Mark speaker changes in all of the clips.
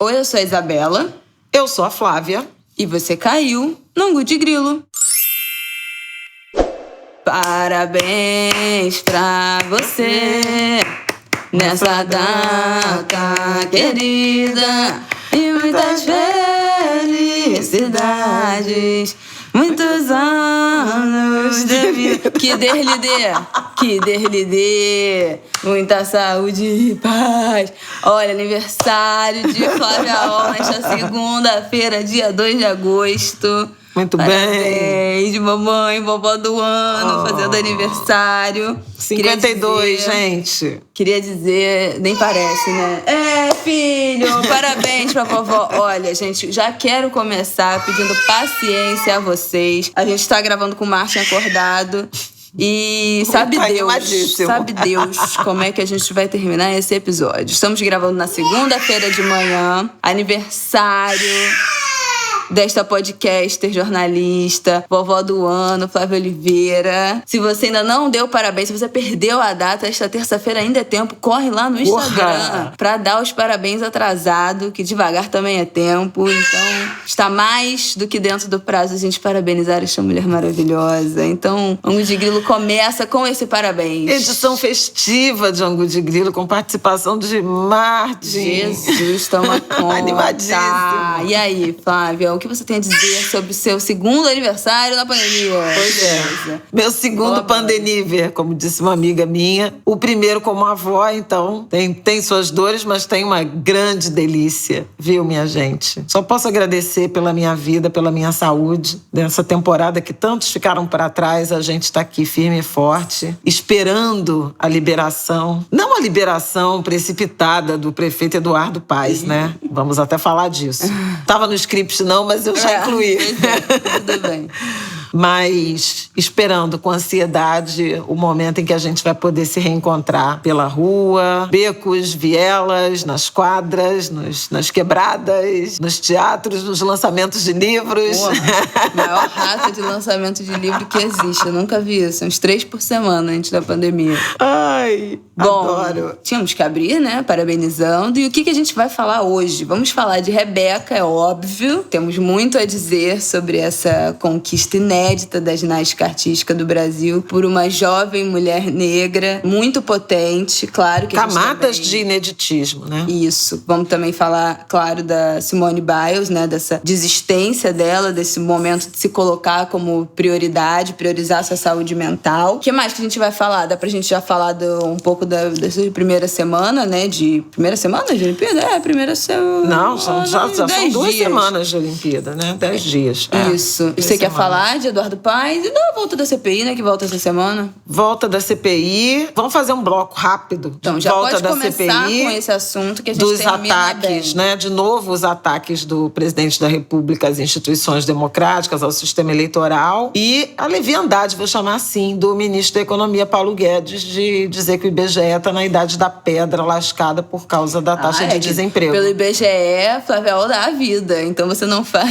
Speaker 1: Oi, eu sou a Isabela.
Speaker 2: Eu sou a Flávia.
Speaker 1: E você caiu no Angu de Grilo. Parabéns pra você nessa data querida e muitas felicidades, muitos anos de vida. Que Deus lhe dê muita saúde e paz. Olha, aniversário de Flávia Ol nesta segunda-feira, dia 2 de agosto.
Speaker 2: Muito
Speaker 1: Parabéns,
Speaker 2: bem.
Speaker 1: mamãe, vovó do ano, fazendo aniversário.
Speaker 2: 52, gente.
Speaker 1: Queria dizer, nem parece, né? Filho, parabéns pra vovó. Olha, gente, já quero começar pedindo paciência a vocês. A gente tá gravando com o Martin acordado. E sabe Deus como é que a gente vai terminar esse episódio. Estamos gravando na segunda-feira de manhã, aniversário desta podcaster, jornalista, vovó do ano, Flávia Oliveira. Se você ainda não deu parabéns, se você perdeu a data, esta terça-feira ainda é tempo, corre lá no Instagram pra dar os parabéns atrasado, que devagar também é tempo. Então, está mais do que dentro do prazo a gente parabenizar esta mulher maravilhosa. Então, Angu de Grilo começa com esse parabéns.
Speaker 2: Edição festiva de Angu de Grilo, com participação de Martin.
Speaker 1: Jesus, toma conta.
Speaker 2: Animadíssimo.
Speaker 1: E aí, Flávia, o que você tem a dizer sobre o seu segundo aniversário na pandemia?
Speaker 2: Pois é. Meu segundo pandemia, como disse uma amiga minha. O primeiro como avó, então, tem suas dores, mas tem uma grande delícia, viu, minha gente? Só posso agradecer pela minha vida, pela minha saúde. Nessa temporada que tantos ficaram para trás, a gente está aqui firme e forte, esperando a liberação. Não a liberação precipitada do prefeito Eduardo Paes, né? Vamos até falar disso. Tava no script não, mas eu já incluí.
Speaker 1: Tudo bem.
Speaker 2: Mas esperando com ansiedade o momento em que a gente vai poder se reencontrar pela rua, becos, vielas, nas quadras, nas quebradas, nos teatros, nos lançamentos de livros.
Speaker 1: Maior rato de lançamento de livro que existe. Eu nunca vi isso. Uns 3 por semana antes da pandemia.
Speaker 2: Ai, adoro.
Speaker 1: Tínhamos que abrir, né? Parabenizando. E o que a gente vai falar hoje? Vamos falar de Rebeca, é óbvio. Temos muito a dizer sobre essa conquista inédita da ginástica artística do Brasil por uma jovem mulher negra, muito potente, claro que
Speaker 2: camadas de ineditismo, né?
Speaker 1: Isso. Vamos também falar, claro, da Simone Biles, né? Dessa desistência dela, desse momento de se colocar como prioridade, priorizar sua saúde mental. O que mais que a gente vai falar? Dá pra gente já falar um pouco dessa primeira semana, né? Primeira semana de Olimpíada? Primeira semana.
Speaker 2: Não, já são 2 semanas de Olimpíada, né? 10 dias.
Speaker 1: Isso. Você quer falar de Eduardo Paes e da volta da CPI, né? Que volta essa semana.
Speaker 2: Volta da CPI. Vamos fazer um bloco rápido.
Speaker 1: Então, já
Speaker 2: volta
Speaker 1: pode
Speaker 2: da
Speaker 1: começar
Speaker 2: CPI,
Speaker 1: com esse assunto que a gente
Speaker 2: dos
Speaker 1: termina
Speaker 2: ataques,
Speaker 1: bem.
Speaker 2: né? De novo, os ataques do presidente da República às instituições democráticas, ao sistema eleitoral. E a leviandade, vou chamar assim, do ministro da Economia, Paulo Guedes, de dizer que o IBGE está na idade da pedra lascada por causa da taxa de desemprego.
Speaker 1: Pelo IBGE, Flávia Ol dá a vida. Então você não fala...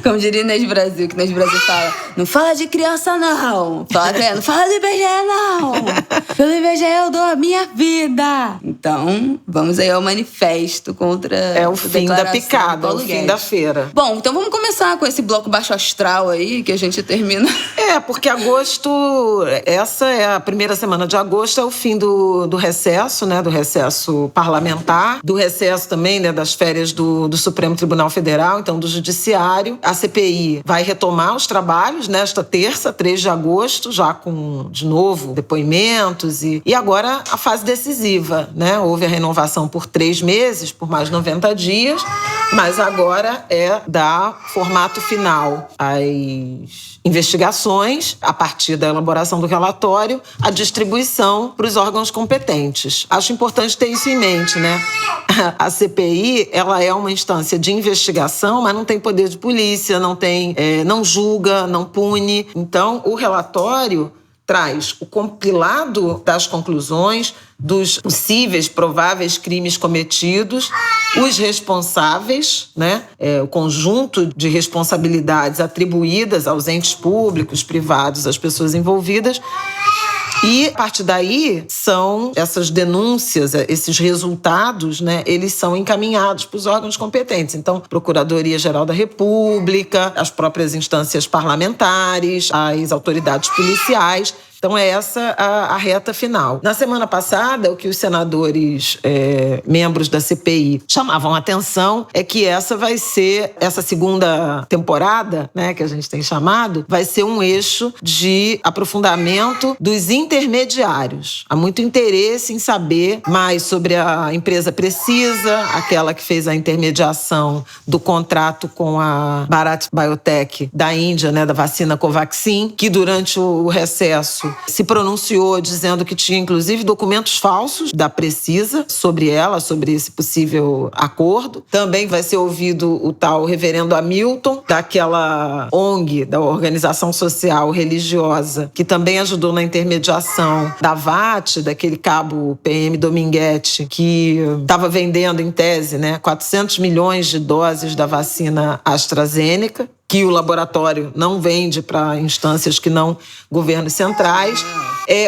Speaker 1: Como diria Inês Brasil, que Inês Brasil fala, não fala de criança, não. Não fala do IBGE, não. Pelo IBGE eu dou a minha vida. Então, vamos aí ao manifesto contra
Speaker 2: o fim da picada, o fim da feira.
Speaker 1: Bom, então vamos começar com esse bloco baixo astral aí, que a gente termina.
Speaker 2: Porque agosto, essa é a primeira semana de agosto, é o fim do recesso, né? Do recesso parlamentar, do recesso também, né? Das férias do Supremo Tribunal Federal, então do Judiciário. A CPI vai retomar os trabalhos nesta terça, 3 de agosto, já com, de novo, depoimentos e agora a fase decisiva, né? Houve a renovação por 3 meses, por mais 90 dias, mas agora é dar formato final às investigações, a partir da elaboração do relatório, a distribuição para os órgãos competentes. Acho importante ter isso em mente, né? A CPI, ela é uma instância de investigação, mas não tem poder de polícia, não julga, não pune. Então, o relatório traz o compilado das conclusões dos possíveis, prováveis crimes cometidos, os responsáveis, né? O conjunto de responsabilidades atribuídas aos entes públicos, privados, às pessoas envolvidas, E, a partir daí, são essas denúncias, esses resultados, né, eles são encaminhados para os órgãos competentes. Então, Procuradoria-Geral da República, as próprias instâncias parlamentares, as autoridades policiais. Então, é essa a reta final. Na semana passada, o que os senadores, membros da CPI, chamavam a atenção é que essa segunda temporada, né, que a gente tem chamado, vai ser um eixo de aprofundamento dos intermediários. Há muito interesse em saber mais sobre a empresa Precisa, aquela que fez a intermediação do contrato com a Bharat Biotech da Índia, né, da vacina Covaxin, que durante o recesso se pronunciou dizendo que tinha, inclusive, documentos falsos da Precisa sobre ela, sobre esse possível acordo. Também vai ser ouvido o tal reverendo Hamilton, daquela ONG, da Organização Social Religiosa, que também ajudou na intermediação da VAT, daquele cabo PM Dominguete, que estava vendendo, em tese, né, 400 milhões de doses da vacina AstraZeneca, que o laboratório não vende para instâncias que não governos centrais.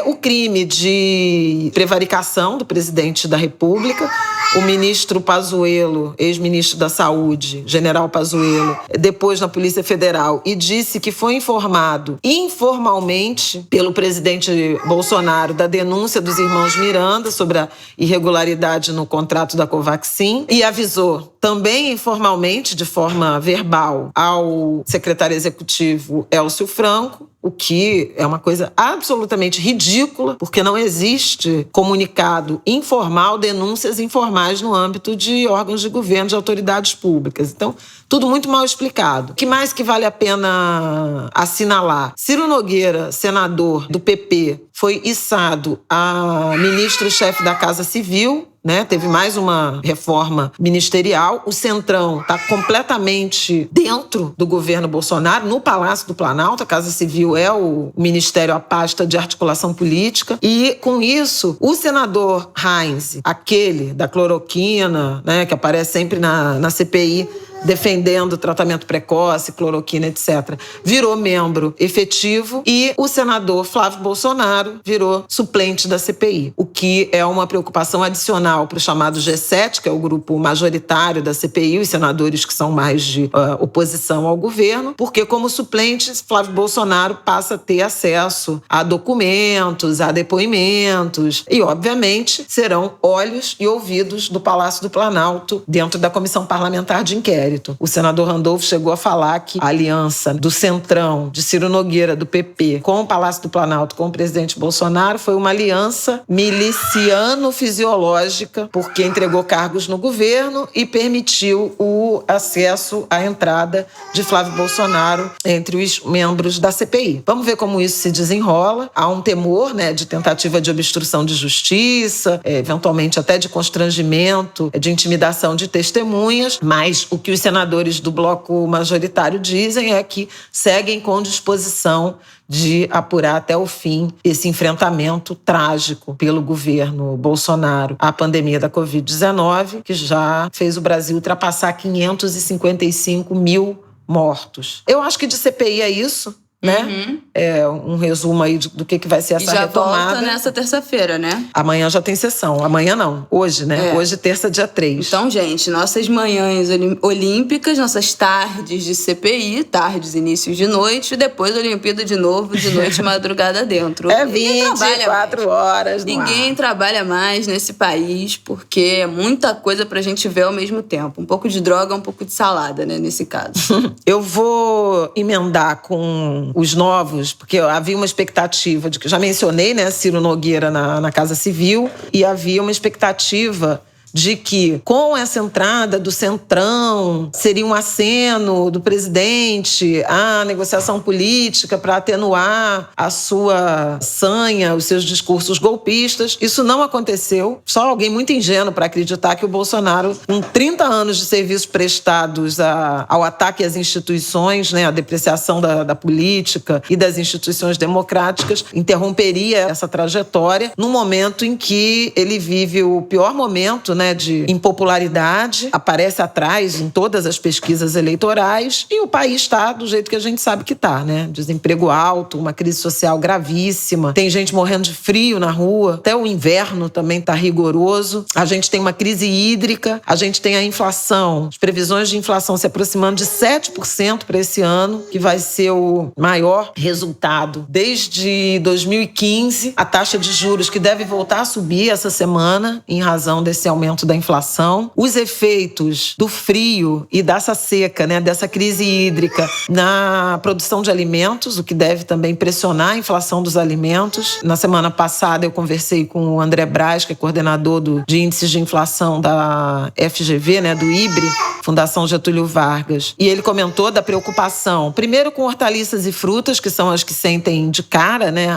Speaker 2: O crime de prevaricação do presidente da República. O ministro Pazuello, ex-ministro da Saúde, general Pazuello, depois na Polícia Federal, e disse que foi informado informalmente pelo presidente Bolsonaro da denúncia dos irmãos Miranda sobre a irregularidade no contrato da Covaxin e avisou também informalmente, de forma verbal, ao secretário executivo Élcio Franco, o que é uma coisa absolutamente ridícula, porque não existe comunicado informal, denúncias informais no âmbito de órgãos de governo, de autoridades públicas. Então, tudo muito mal explicado. O que mais que vale a pena assinalar? Ciro Nogueira, senador do PP, foi içado a ministro-chefe da Casa Civil, né? Teve mais uma reforma ministerial. O Centrão está completamente dentro do governo Bolsonaro, no Palácio do Planalto. A Casa Civil é o ministério, a pasta de articulação política. E, com isso, o senador Heinz, aquele da cloroquina, né, que aparece sempre na CPI, defendendo o tratamento precoce, cloroquina, etc., virou membro efetivo e o senador Flávio Bolsonaro virou suplente da CPI, o que é uma preocupação adicional para o chamado G7, que é o grupo majoritário da CPI, os senadores que são mais de oposição ao governo, porque como suplente, Flávio Bolsonaro passa a ter acesso a documentos, a depoimentos e, obviamente, serão olhos e ouvidos do Palácio do Planalto dentro da Comissão Parlamentar de Inquérito. O senador Randolfo chegou a falar que a aliança do Centrão, de Ciro Nogueira, do PP, com o Palácio do Planalto, com o presidente Bolsonaro, foi uma aliança miliciano-fisiológica, porque entregou cargos no governo e permitiu o acesso à entrada de Flávio Bolsonaro entre os membros da CPI. Vamos ver como isso se desenrola. Há um temor, né, de tentativa de obstrução de justiça, eventualmente até de constrangimento, de intimidação de testemunhas, mas o que os senadores do bloco majoritário dizem é que seguem com disposição de apurar até o fim esse enfrentamento trágico pelo governo Bolsonaro à pandemia da Covid-19, que já fez o Brasil ultrapassar 555 mil mortos. Eu acho que de CPI é isso, né?
Speaker 1: Uhum.
Speaker 2: É um resumo aí do que vai ser essa retomada.
Speaker 1: E já volta nessa terça-feira, né?
Speaker 2: Amanhã já tem sessão. Amanhã não, hoje, né? Hoje, terça, dia 3.
Speaker 1: Então, gente, nossas manhãs olímpicas, nossas tardes de CPI, tardes, inícios de noite, e depois Olimpíada de novo, de noite, madrugada dentro.
Speaker 2: 24 horas no
Speaker 1: Ninguém trabalha mais nesse país, porque é muita coisa pra gente ver ao mesmo tempo. Um pouco de droga, um pouco de salada, né, nesse caso.
Speaker 2: Eu vou emendar com os novos, porque havia uma expectativa de que já mencionei, né, Ciro Nogueira na Casa Civil, e havia uma expectativa de que, com essa entrada do Centrão, seria um aceno do presidente à negociação política para atenuar a sua sanha, os seus discursos golpistas. Isso não aconteceu. Só alguém muito ingênuo para acreditar que o Bolsonaro, com 30 anos de serviços prestados ao ataque às instituições, né, à depreciação da política e das instituições democráticas, interromperia essa trajetória num momento em que ele vive o pior momento, né, né, de impopularidade, aparece atrás em todas as pesquisas eleitorais, e o país está do jeito que a gente sabe que está, né? Desemprego alto, uma crise social gravíssima, tem gente morrendo de frio na rua, até o inverno também está rigoroso, a gente tem uma crise hídrica, a gente tem a inflação, as previsões de inflação se aproximando de 7% para esse ano, que vai ser o maior resultado desde 2015, a taxa de juros que deve voltar a subir essa semana em razão desse aumento da inflação, os efeitos do frio e dessa seca, né, dessa crise hídrica na produção de alimentos, o que deve também pressionar a inflação dos alimentos. Na semana passada eu conversei com o André Braz, que é coordenador de índices de inflação da FGV, né, do IBRE, Fundação Getúlio Vargas, e ele comentou da preocupação, primeiro com hortaliças e frutas, que são as que sentem de cara, né,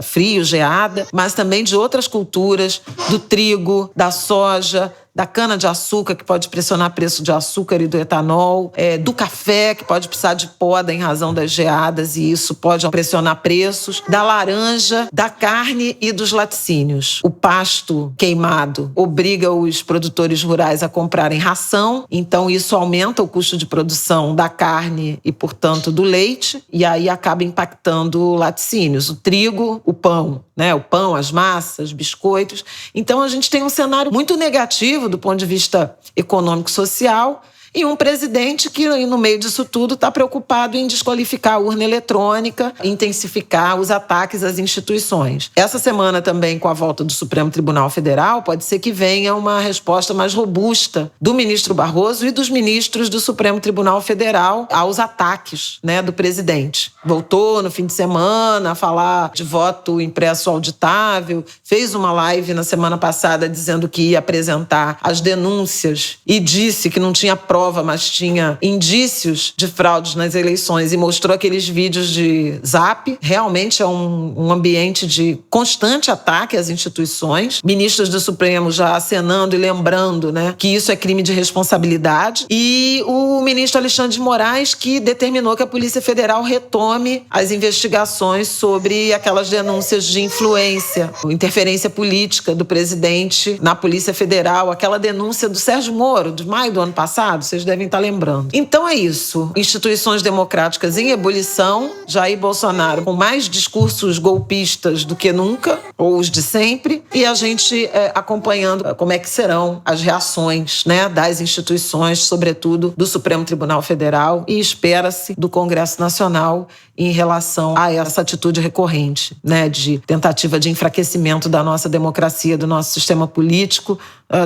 Speaker 2: frio, geada, mas também de outras culturas, do trigo, da soja, da cana-de-açúcar, que pode pressionar o preço de açúcar e do etanol, do café, que pode precisar de poda em razão das geadas, e isso pode pressionar preços, da laranja, da carne e dos laticínios. O pasto queimado obriga os produtores rurais a comprarem ração, então isso aumenta o custo de produção da carne e, portanto, do leite, e aí acaba impactando laticínios, o trigo, o pão, né? O pão, as massas, biscoitos. Então a gente tem um cenário muito negativo do ponto de vista econômico-social, e um presidente que, no meio disso tudo, está preocupado em desqualificar a urna eletrônica, intensificar os ataques às instituições. Essa semana também, com a volta do Supremo Tribunal Federal, pode ser que venha uma resposta mais robusta do ministro Barroso e dos ministros do Supremo Tribunal Federal aos ataques, né, do presidente. Voltou no fim de semana a falar de voto impresso auditável, fez uma live na semana passada dizendo que ia apresentar as denúncias e disse que não tinha prova, mas tinha indícios de fraudes nas eleições, e mostrou aqueles vídeos de Zap. Realmente é um ambiente de constante ataque às instituições. Ministros do Supremo já acenando e lembrando, né, que isso é crime de responsabilidade. E o ministro Alexandre de Moraes, que determinou que a Polícia Federal retome as investigações sobre aquelas denúncias de influência, interferência política do presidente na Polícia Federal, aquela denúncia do Sérgio Moro, de maio do ano passado, vocês devem estar lembrando. Então é isso. Instituições democráticas em ebulição, Jair Bolsonaro com mais discursos golpistas do que nunca, ou os de sempre, e a gente acompanhando como é que serão as reações, né, das instituições, sobretudo do Supremo Tribunal Federal, e espera-se do Congresso Nacional em relação a essa atitude recorrente, né, de tentativa de enfraquecimento da nossa democracia, do nosso sistema político,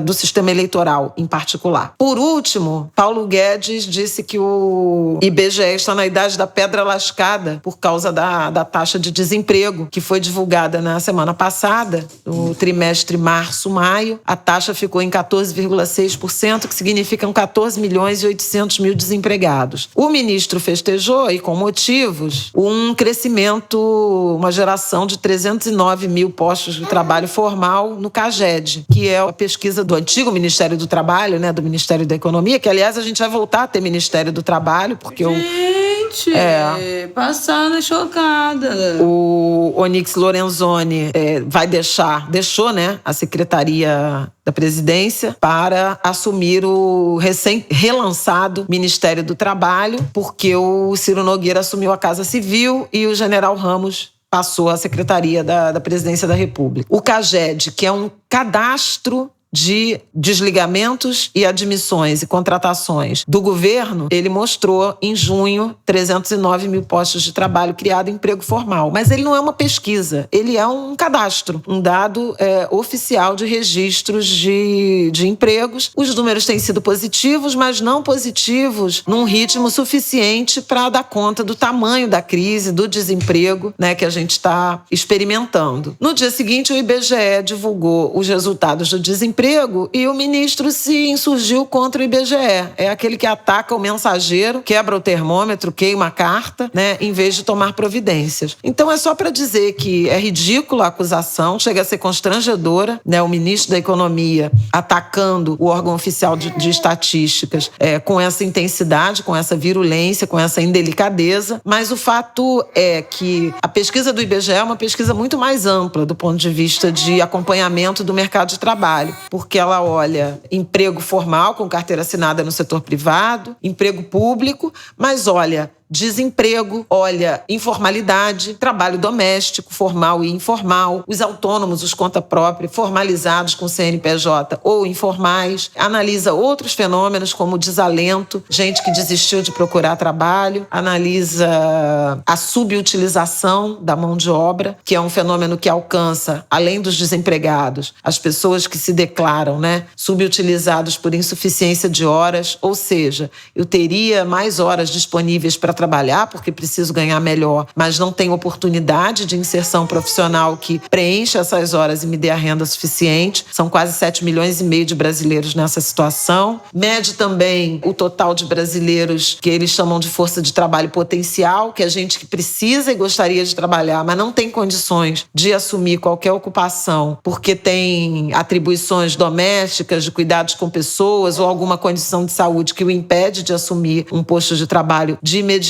Speaker 2: do sistema eleitoral em particular. Por último, Paulo Guedes disse que o IBGE está na idade da pedra lascada por causa da taxa de desemprego, que foi divulgada na semana passada, no trimestre março-maio. A taxa ficou em 14,6%, que significam 14 milhões e 800 mil desempregados. O ministro festejou, e com motivos, um crescimento, uma geração de 309 mil postos de trabalho formal no CAGED, que é a pesquisa do antigo Ministério do Trabalho, né, do Ministério da Economia, que, aliás, a gente vai voltar a ter Ministério do Trabalho, porque
Speaker 1: Gente, passada chocada.
Speaker 2: O Onyx Lorenzoni deixou, né, a Secretaria da Presidência para assumir o recém-relançado Ministério do Trabalho, porque o Ciro Nogueira assumiu a Casa Civil e o General Ramos passou a Secretaria da Presidência da República. O CAGED, que é um cadastro de desligamentos e admissões e contratações do governo, ele mostrou em junho 309 mil postos de trabalho criado em emprego formal. Mas ele não é uma pesquisa, ele é um cadastro, um dado oficial de registros de empregos. Os números têm sido positivos, mas não positivos num ritmo suficiente para dar conta do tamanho da crise, do desemprego, né, que a gente está experimentando. No dia seguinte, o IBGE divulgou os resultados do desemprego e o ministro se insurgiu contra o IBGE. É aquele que ataca o mensageiro, quebra o termômetro, queima a carta, né, em vez de tomar providências. Então é só para dizer que é ridícula a acusação, chega a ser constrangedora, né, o ministro da Economia atacando o órgão oficial de estatísticas com essa intensidade, com essa virulência, com essa indelicadeza, mas o fato é que a pesquisa do IBGE é uma pesquisa muito mais ampla do ponto de vista de acompanhamento do mercado de trabalho. porque ela olha emprego formal com carteira assinada no setor privado, emprego público, mas olha desemprego, olha informalidade, trabalho doméstico, formal e informal, os autônomos, os conta própria, formalizados com CNPJ ou informais, analisa outros fenômenos como desalento, gente que desistiu de procurar trabalho, analisa a subutilização da mão de obra, que é um fenômeno que alcança, além dos desempregados, as pessoas que se declaram, subutilizados por insuficiência de horas, ou seja, eu teria mais horas disponíveis para trabalhar porque preciso ganhar melhor, mas não tenho oportunidade de inserção profissional que preencha essas horas e me dê a renda suficiente. São quase 7,5 milhões de brasileiros nessa situação. Mede também o total de brasileiros que eles chamam de força de trabalho potencial, que é gente que precisa e gostaria de trabalhar, mas não tem condições de assumir qualquer ocupação porque tem atribuições domésticas, de cuidados com pessoas ou alguma condição de saúde que o impede de assumir um posto de trabalho de imediato.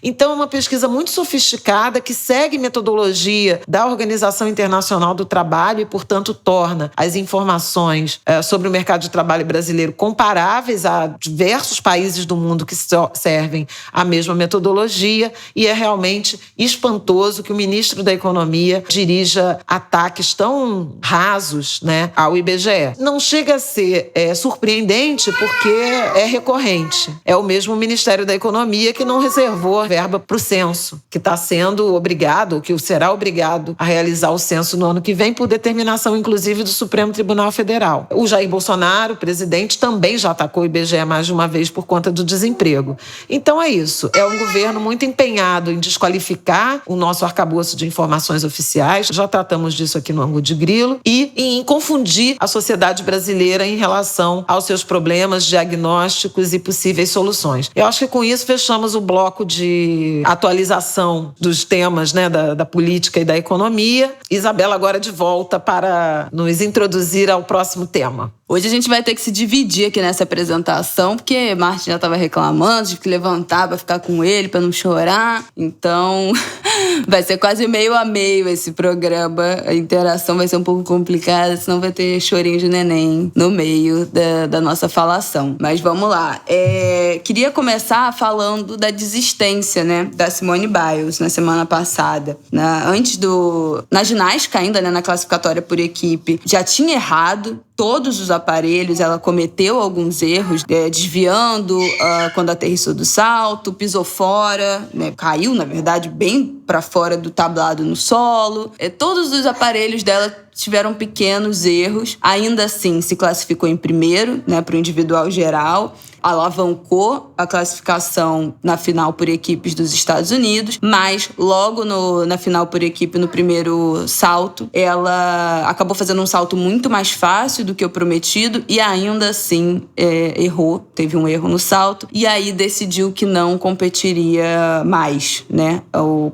Speaker 2: Então, é uma pesquisa muito sofisticada que segue metodologia da Organização Internacional do Trabalho e, portanto, torna as informações sobre o mercado de trabalho brasileiro comparáveis a diversos países do mundo que servem a mesma metodologia, e é realmente espantoso que o ministro da Economia dirija ataques tão rasos, ao IBGE. Não chega a ser surpreendente porque é recorrente. É o mesmo Ministério da Economia que não reservou a verba para o censo, que está sendo obrigado, ou que será obrigado a realizar o censo no ano que vem, por determinação, inclusive, do Supremo Tribunal Federal. O Jair Bolsonaro, o presidente, também já atacou o IBGE mais de uma vez por conta do desemprego. Então é isso. É um governo muito empenhado em desqualificar o nosso arcabouço de informações oficiais. Já tratamos disso aqui no Ângulo de Grilo. E em confundir a sociedade brasileira em relação aos seus problemas, diagnósticos e possíveis soluções. Eu acho que com isso fechamos o bloco de atualização dos temas da política e da economia. Isabela agora de volta para nos introduzir ao próximo tema.
Speaker 1: Hoje a gente vai ter que se dividir aqui nessa apresentação, porque Martin já estava reclamando, tive que levantar para ficar com ele, para não chorar. Então, vai ser quase meio a meio esse programa. A interação vai ser um pouco complicada, senão vai ter chorinho de neném no meio da nossa falação. Mas vamos lá. Queria começar falando da desistência, da Simone Biles na semana passada. Na ginástica ainda, na classificatória por equipe, já tinha errado todos os aparelhos, ela cometeu alguns erros, desviando quando aterrissou do salto, pisou fora, caiu, na verdade, bem para fora do tablado no solo. Todos os aparelhos dela tiveram pequenos erros. Ainda assim, se classificou em primeiro, para o individual geral. Alavancou a classificação na final por equipes dos Estados Unidos, mas logo na final por equipe, no primeiro salto, ela acabou fazendo um salto muito mais fácil do que o prometido e ainda assim errou, teve um erro no salto, e aí decidiu que não competiria mais,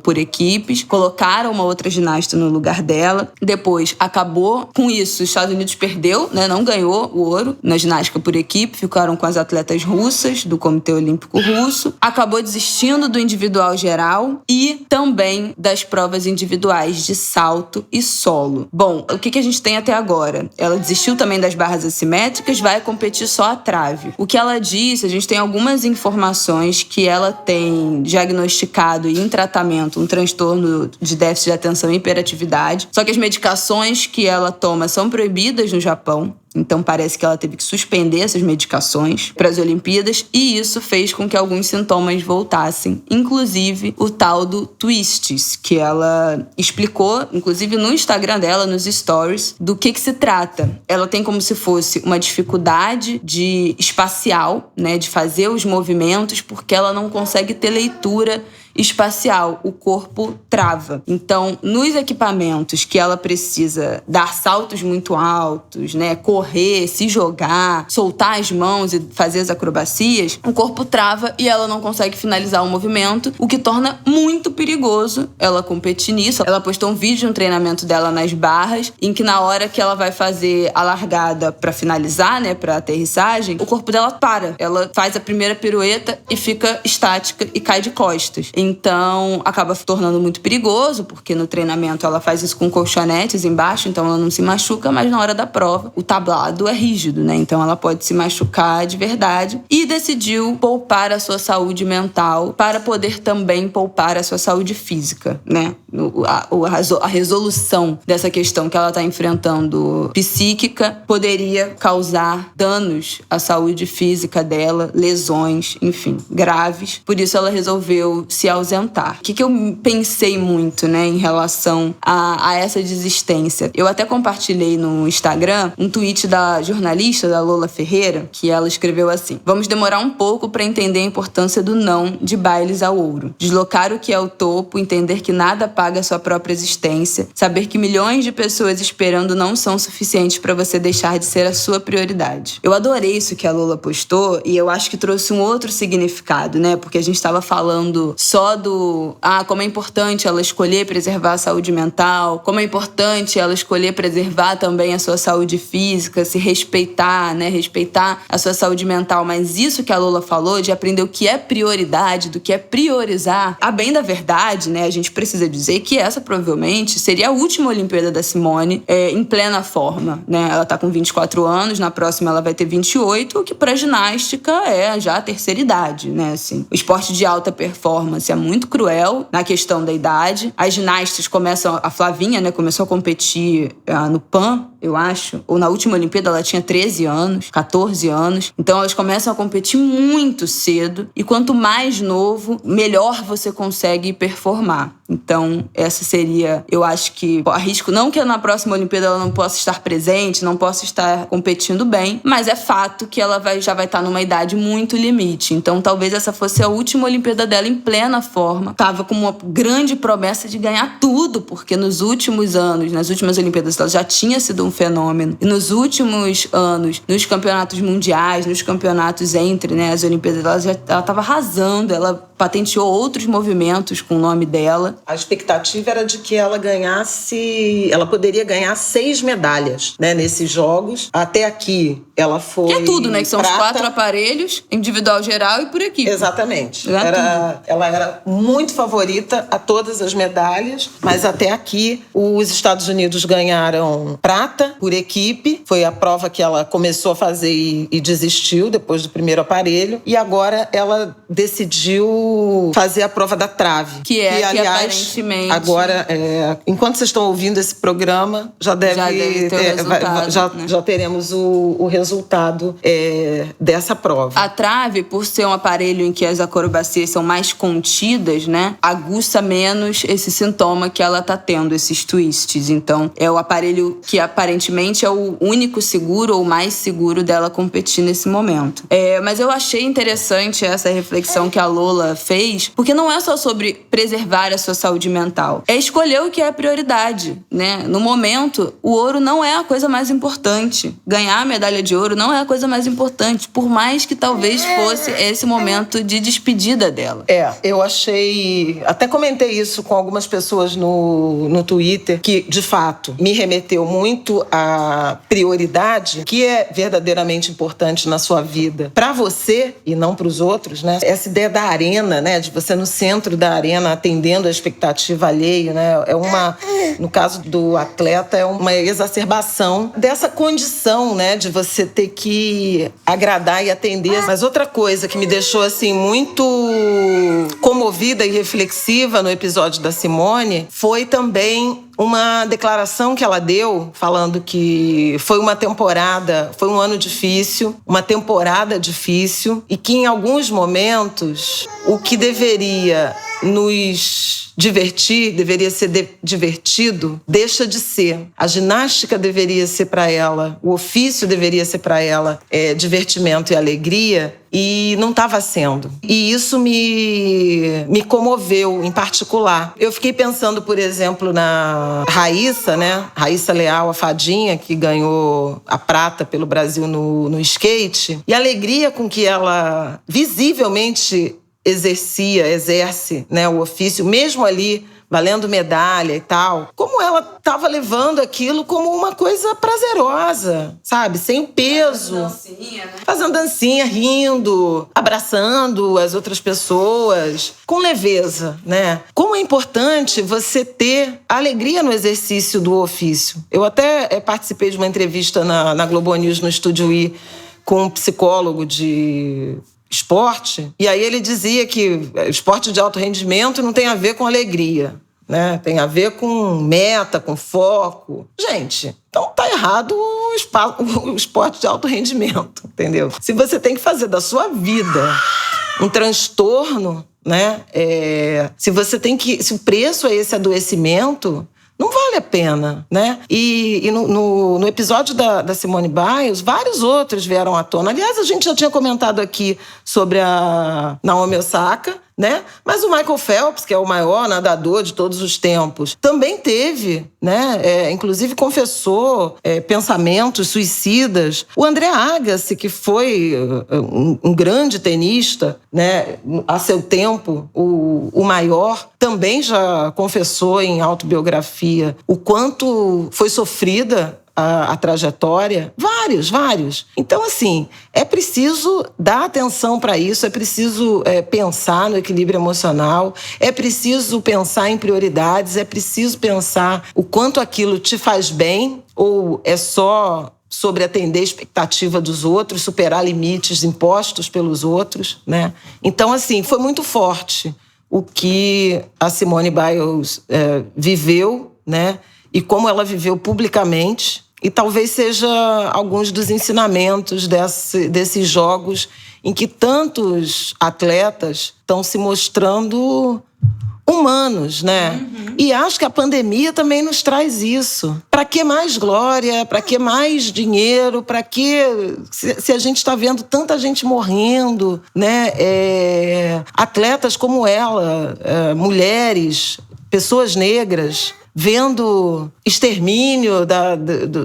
Speaker 1: por equipes. Colocaram uma outra ginasta no lugar dela. Depois, acabou com isso, os Estados Unidos perdeu, não ganhou o ouro na ginástica por equipe, ficaram com as atletas russas do Comitê Olímpico Russo, acabou desistindo do individual geral e também das provas individuais de salto e solo. Bom, o que a gente tem até agora? Ela desistiu também das barras assimétricas, vai competir só a trave. O que ela disse, a gente tem algumas informações que ela tem diagnosticado e em tratamento um transtorno de déficit de atenção e hiperatividade, só que as medicações que ela toma são proibidas no Japão. Então parece que ela teve que suspender essas medicações para as Olimpíadas e isso fez com que alguns sintomas voltassem, inclusive o tal do twists, que ela explicou, inclusive no Instagram dela, nos stories, do que se trata. Ela tem como se fosse uma dificuldade espacial, de fazer os movimentos, porque ela não consegue ter leitura espacial, o corpo trava. Então, nos equipamentos que ela precisa dar saltos muito altos, correr, se jogar, soltar as mãos e fazer as acrobacias, o corpo trava e ela não consegue finalizar o movimento, o que torna muito perigoso ela competir nisso. Ela postou um vídeo de um treinamento dela nas barras, em que na hora que ela vai fazer a largada para finalizar, para aterrissagem, o corpo dela para. Ela faz a primeira pirueta e fica estática e cai de costas. Então, acaba se tornando muito perigoso, porque no treinamento ela faz isso com colchonetes embaixo, então ela não se machuca, mas na hora da prova o tablado é rígido, né? Então ela pode se machucar de verdade. E decidiu poupar a sua saúde mental para poder também poupar a sua saúde física, né? A resolução dessa questão que ela está enfrentando psíquica poderia causar danos à saúde física dela, lesões, enfim, graves. Por isso ela resolveu se ausentar. O que eu pensei muito, né, em relação a essa desistência? Eu até compartilhei no Instagram um tweet da jornalista, da Lola Ferreira, que ela escreveu assim: vamos demorar um pouco para entender a importância do não de Bailes ao Ouro. Deslocar o que é o topo, entender que nada paga a sua própria existência, saber que milhões de pessoas esperando não são suficientes para você deixar de ser a sua prioridade. Eu adorei isso que a Lola postou e eu acho que trouxe um outro significado, né? Porque a gente estava falando só do como é importante ela escolher preservar a saúde mental, como é importante ela escolher preservar também a sua saúde física, se respeitar, né? Respeitar a sua saúde mental. Mas isso que a Lola falou de aprender o que é prioridade, do que é priorizar, a bem da verdade, né? A gente precisa dizer que essa provavelmente seria a última Olimpíada da Simone em plena forma, né? Ela tá com 24 anos, na próxima ela vai ter 28, o que pra ginástica é já a terceira idade, né? Assim, o esporte de alta performance é muito cruel na questão da idade. As ginastas começam, a Flavinha, né, começou a competir no PAN, eu acho, ou na última Olimpíada ela tinha 13 anos, 14 anos. Então elas começam a competir muito cedo e quanto mais novo, melhor você consegue performar. Então, essa seria, eu acho que, arrisco, não que na próxima Olimpíada ela não possa estar presente, não possa estar competindo bem, mas é fato que ela já vai estar numa idade muito limite. Então, talvez essa fosse a última Olimpíada dela em plena forma. Tava com uma grande promessa de ganhar tudo, porque nos últimos anos, nas últimas Olimpíadas, ela já tinha sido um fenômeno. E nos últimos anos, nos campeonatos mundiais, nos campeonatos entre, né, as Olimpíadas, ela tava arrasando, ela patenteou outros movimentos com o nome dela.
Speaker 2: A expectativa era de que ela poderia ganhar 6 medalhas, né, nesses jogos. Até aqui, ela foi...
Speaker 1: Que é tudo, né? Que são
Speaker 2: prata.
Speaker 1: Os 4 aparelhos, individual geral e por equipe.
Speaker 2: Exatamente. Ela era muito favorita a todas as medalhas, mas até aqui os Estados Unidos ganharam prata por equipe. Foi a prova que ela começou a fazer e desistiu depois do primeiro aparelho. E agora ela decidiu fazer a prova da trave.
Speaker 1: Que
Speaker 2: aliás,
Speaker 1: aparentemente...
Speaker 2: Agora, enquanto vocês estão ouvindo esse programa, já deve ter o resultado, né? Já teremos o resultado dessa prova.
Speaker 1: A trave, por ser um aparelho em que as acrobacias são mais contidas, né, aguça menos esse sintoma que ela tá tendo, esses twists. Então, é o aparelho que aparentemente é o único seguro ou mais seguro dela competir nesse momento. Mas eu achei interessante essa reflexão que a Lola fez, porque não é só sobre preservar a sua saúde mental. É escolher o que é a prioridade, né? No momento, o ouro não é a coisa mais importante. Ganhar a medalha de ouro não é a coisa mais importante, por mais que talvez fosse esse momento de despedida dela.
Speaker 2: Eu achei... Até comentei isso com algumas pessoas no Twitter, que, de fato, me remeteu muito à prioridade, que é verdadeiramente importante na sua vida, para você e não para os outros, né? Essa ideia da arena, né? De você no centro da arena, atendendo a expectativa alheia, né? No caso do atleta, é uma exacerbação dessa condição, né? De você ter que agradar e atender. Mas outra coisa que me deixou, assim, muito comovida e reflexiva no episódio da Simone foi também uma declaração que ela deu, falando que foi um ano difícil, uma temporada difícil, e que em alguns momentos o que deveria nos divertir, deveria ser divertido, deixa de ser. A ginástica deveria ser para ela, o ofício deveria ser para ela divertimento e alegria, e não estava sendo. E isso me comoveu em particular. Eu fiquei pensando, por exemplo, na Raíssa, né? Raíssa Leal, a fadinha, que ganhou a prata pelo Brasil no skate, e a alegria com que ela visivelmente exerce, né, o ofício, mesmo ali valendo medalha e tal, como ela estava levando aquilo como uma coisa prazerosa, sabe? Sem o peso.
Speaker 1: Fazendo dancinha, né?
Speaker 2: Fazendo dancinha, rindo, abraçando as outras pessoas, com leveza, né? Como é importante você ter alegria no exercício do ofício. Eu até participei de uma entrevista na Globo News, no Estúdio I, com um psicólogo de esporte, e aí ele dizia que esporte de alto rendimento não tem a ver com alegria, né? Tem a ver com meta, com foco. Gente, então tá errado o esporte de alto rendimento, entendeu? Se você tem que fazer da sua vida um transtorno, né? Se o preço é esse adoecimento, não vale a pena, né? E no episódio da Simone Biles, vários outros vieram à tona. Aliás, a gente já tinha comentado aqui sobre a Naomi Osaka, né? Mas o Michael Phelps, que é o maior nadador de todos os tempos, também teve, né? Inclusive confessou pensamentos suicidas. O André Agassi, que foi um grande tenista, né? A seu tempo, o maior, também já confessou em autobiografia o quanto foi sofrida a trajetória. Vários. Então, assim, é preciso dar atenção para isso, é preciso pensar no equilíbrio emocional, é preciso pensar em prioridades, é preciso pensar o quanto aquilo te faz bem ou é só sobre atender a expectativa dos outros, superar limites impostos pelos outros, né? Então, assim, foi muito forte o que a Simone Biles viveu, né? E como ela viveu publicamente. E talvez seja alguns dos ensinamentos desses jogos em que tantos atletas estão se mostrando humanos, né? Uhum. E acho que a pandemia também nos traz isso. Para que mais glória? Para que mais dinheiro? Para que... Se a gente está vendo tanta gente morrendo, né? Atletas como ela, mulheres, pessoas negras, vendo extermínio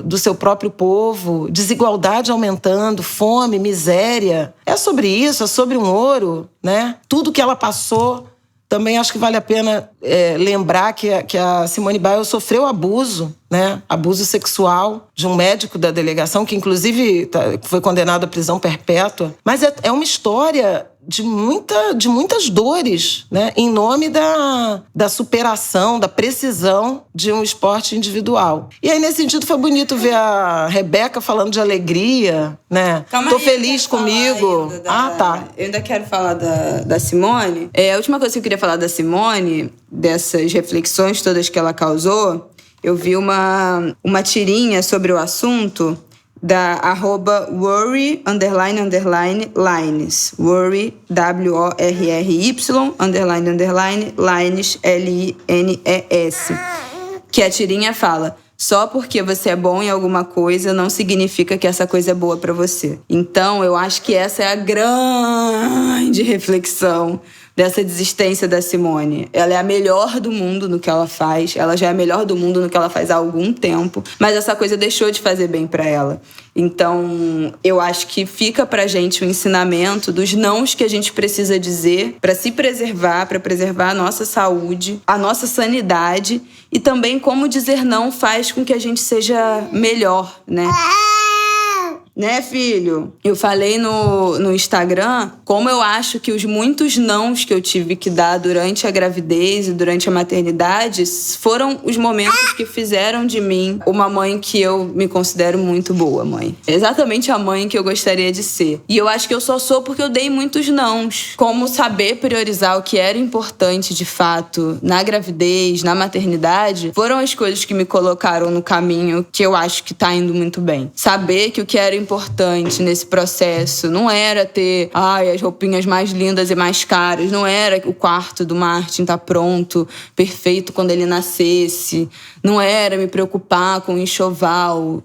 Speaker 2: do seu próprio povo, desigualdade aumentando, fome, miséria. É sobre isso, é sobre um ouro, né? Tudo que ela passou. Também acho que vale a pena lembrar que a Simone Biles sofreu abuso, né? Abuso sexual de um médico da delegação, que inclusive foi condenado à prisão perpétua. Mas é uma história de muitas dores, né? Em nome da superação, da precisão de um esporte individual. E aí, nesse sentido, foi bonito ver a Rebeca falando de alegria, né?
Speaker 1: Calma
Speaker 2: Tô
Speaker 1: aí,
Speaker 2: feliz comigo. Tá.
Speaker 1: Eu ainda quero falar da Simone. A última coisa que eu queria falar da Simone, dessas reflexões todas que ela causou, eu vi uma tirinha sobre o assunto da @worry_lines. Worry, WORRY_lines, LINES. Que a tirinha fala: só porque você é bom em alguma coisa não significa que essa coisa é boa pra você. Então, eu acho que essa é a grande reflexão dessa desistência da Simone. Ela é a melhor do mundo no que ela faz. Ela já é a melhor do mundo no que ela faz há algum tempo. Mas essa coisa deixou de fazer bem pra ela. Então, eu acho que fica pra gente o ensinamento dos nãos que a gente precisa dizer pra se preservar, pra preservar a nossa saúde, a nossa sanidade, e também como dizer não faz com que a gente seja melhor, né? Né, filho? Eu falei no Instagram como eu acho que os muitos nãos que eu tive que dar durante a gravidez e durante a maternidade foram os momentos que fizeram de mim uma mãe que eu me considero muito boa mãe. Exatamente a mãe que eu gostaria de ser. E eu acho que eu só sou porque eu dei muitos nãos. Como saber priorizar o que era importante de fato na gravidez, na maternidade, foram as coisas que me colocaram no caminho que eu acho que tá indo muito bem. Saber que o que era importante nesse processo não era ter as roupinhas mais lindas e mais caras, não era o quarto do Martin tá pronto, perfeito quando ele nascesse, não era me preocupar com o enxoval,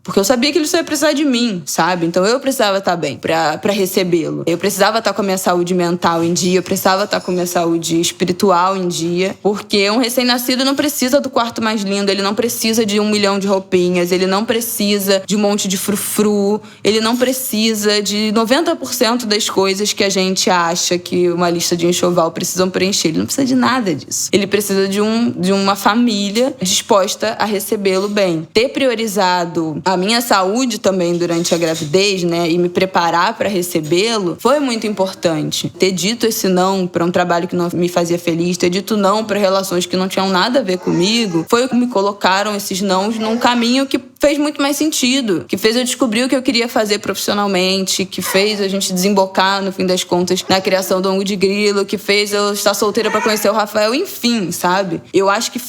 Speaker 1: porque eu sabia que ele só ia precisar de mim, sabe? Então eu precisava estar bem pra recebê-lo. Eu precisava estar com a minha saúde mental em dia, eu precisava estar com a minha saúde espiritual em dia, porque um recém-nascido não precisa do quarto mais lindo, ele não precisa de 1 milhão de roupinhas, ele não precisa de um monte de frufru frufru, ele não precisa de 90% das coisas que a gente acha que uma lista de enxoval precisam preencher. Ele não precisa de nada disso. Ele precisa de uma família disposta a recebê-lo bem. Ter priorizado a minha saúde também durante a gravidez, né, e me preparar para recebê-lo foi muito importante. Ter dito esse não para um trabalho que não me fazia feliz, ter dito não para relações que não tinham nada a ver comigo, foi o que me colocaram esses nãos num caminho que fez muito mais sentido, que fez eu descobrir o que eu queria fazer profissionalmente, que fez a gente desembocar, no fim das contas, na criação do Angu de Grilo, que fez eu estar solteira para conhecer o Rafael, enfim, sabe? Eu acho que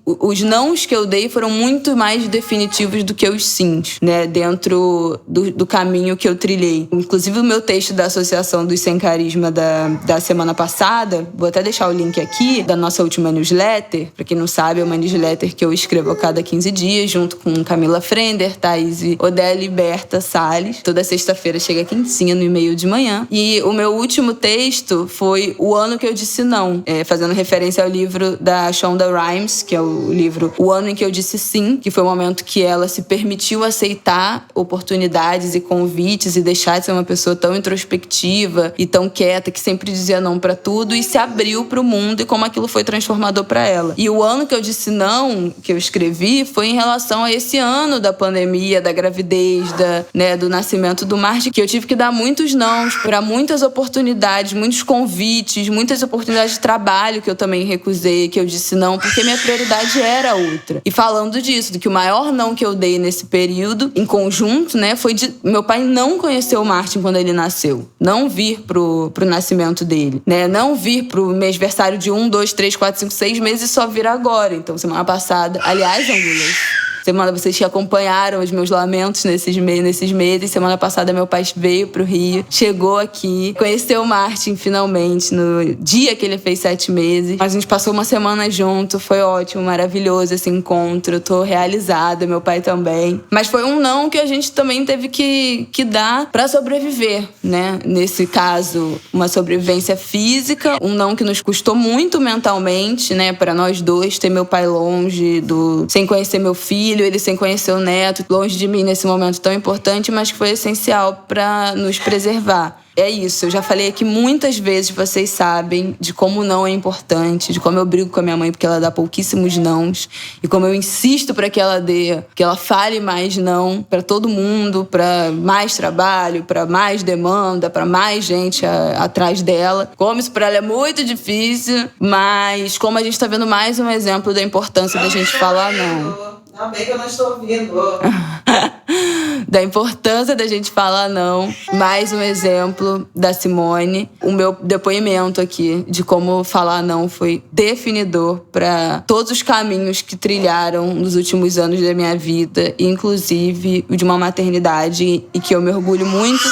Speaker 1: os nãos que eu dei foram muito mais definitivos do que os sims, né? Dentro do caminho que eu trilhei. Inclusive o meu texto da Associação dos Sem Carisma da semana passada, vou até deixar o link aqui, da nossa última newsletter. Pra quem não sabe, é uma newsletter que eu escrevo a cada 15 dias, junto com Camila Frender, Thaís Odeli e Berta Salles. Toda sexta-feira chega quentinha no e-mail de manhã. E o meu último texto foi O Ano que eu Disse Não, fazendo referência ao livro da Shonda Rhimes, que é o livro O Ano em que eu Disse Sim, que foi o momento que ela se permitiu aceitar oportunidades e convites e deixar de ser uma pessoa tão introspectiva e tão quieta, que sempre dizia não pra tudo, e se abriu pro mundo e como aquilo foi transformador pra ela. E O Ano que eu Disse Não, que eu escrevi, foi em relação a esse ano da pandemia, da gravidez, do nascimento do Marte, que eu tive que dar muitos nãos pra muitas oportunidades, muitos convites, muitas oportunidades de trabalho que eu também recusei, que eu disse não, porque minha prioridade era outra. E falando disso, do que o maior não que eu dei nesse período, em conjunto, né, foi de meu pai não conhecer o Martin quando ele nasceu. Não vir pro nascimento dele, né? Não vir pro mêsversário de 1, 2, 3, 4, 5, 6 meses e só vir agora. Então, semana passada... Aliás, Angulas, vocês que acompanharam os meus lamentos nesses meses. Semana passada meu pai veio pro Rio, chegou aqui, conheceu o Martin finalmente, no dia que ele fez 7 meses. A gente passou uma semana junto, foi ótimo, maravilhoso esse encontro. Eu tô realizada, meu pai também. Mas foi um não que a gente também teve que dar pra sobreviver, né? Nesse caso, uma sobrevivência física, um não que nos custou muito mentalmente, né? Pra nós dois, ter meu pai longe, sem conhecer meu filho, ele sem conhecer o neto, longe de mim nesse momento tão importante, mas que foi essencial para nos preservar. É isso, eu já falei aqui muitas vezes, vocês sabem, de como não é importante, de como eu brigo com a minha mãe porque ela dá pouquíssimos nãos, e como eu insisto para que ela fale mais não para todo mundo, para mais trabalho, para mais demanda, para mais gente atrás dela. Como isso para ela é muito difícil, mas como a gente tá vendo mais um exemplo da importância da gente falar não.
Speaker 2: Não, bem que eu não estou ouvindo.
Speaker 1: Da importância da gente falar não. Mais um exemplo da Simone. O meu depoimento aqui de como falar não foi definidor para todos os caminhos que trilharam nos últimos anos da minha vida, inclusive o de uma maternidade, e que eu me orgulho muito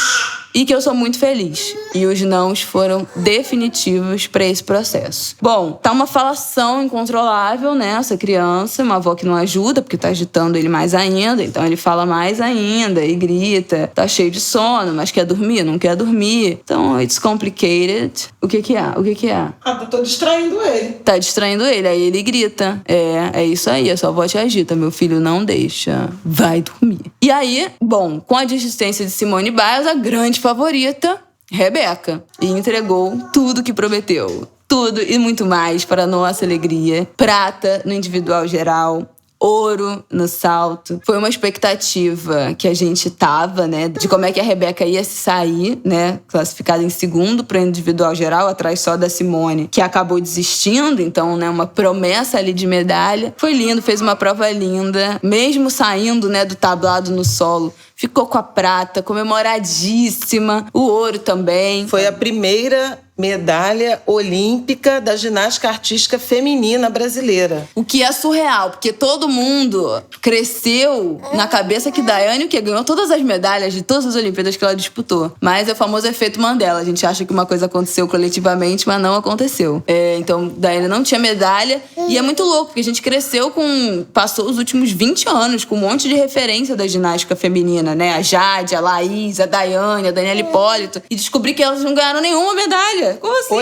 Speaker 1: e que eu sou muito feliz. E os nãos foram definitivos para esse processo. Bom, tá uma falação incontrolável, né? Essa criança, uma avó que não ajuda, porque tá agitando ele mais ainda, então ele fala mais ainda e grita. Tá cheio de sono, mas quer dormir? Não quer dormir. Então, it's complicated. O que é?
Speaker 2: Tô distraindo ele.
Speaker 1: Tá distraindo ele, aí ele grita. É isso aí, a sua avó te agita, meu filho não deixa. Vai dormir. E aí, bom, com a desistência de Simone Biles, a grande favorita, Rebeca, e entregou tudo que prometeu. Tudo e muito mais para a nossa alegria. Prata no individual geral, ouro no salto. Foi uma expectativa que a gente tava, né, de como é que a Rebeca ia se sair, né, classificada em segundo para o individual geral, atrás só da Simone, que acabou desistindo, então, né, uma promessa ali de medalha. Foi lindo, fez uma prova linda, mesmo saindo, né, do tablado no solo. Ficou com a prata, comemoradíssima. O ouro também.
Speaker 2: Foi a primeira medalha olímpica da ginástica artística feminina brasileira.
Speaker 1: O que é surreal, porque todo mundo cresceu na cabeça que Daiane, que ganhou todas as medalhas de todas as Olimpíadas que ela disputou. Mas é o famoso efeito Mandela. A gente acha que uma coisa aconteceu coletivamente, mas não aconteceu. Então, Daiane não tinha medalha. E é muito louco, porque a gente cresceu passou os últimos 20 anos com um monte de referência da ginástica feminina, né? A Jade, a Laís, a Daiane, a Daniela Hipólito. E descobri que elas não ganharam nenhuma medalha. quê? Como assim?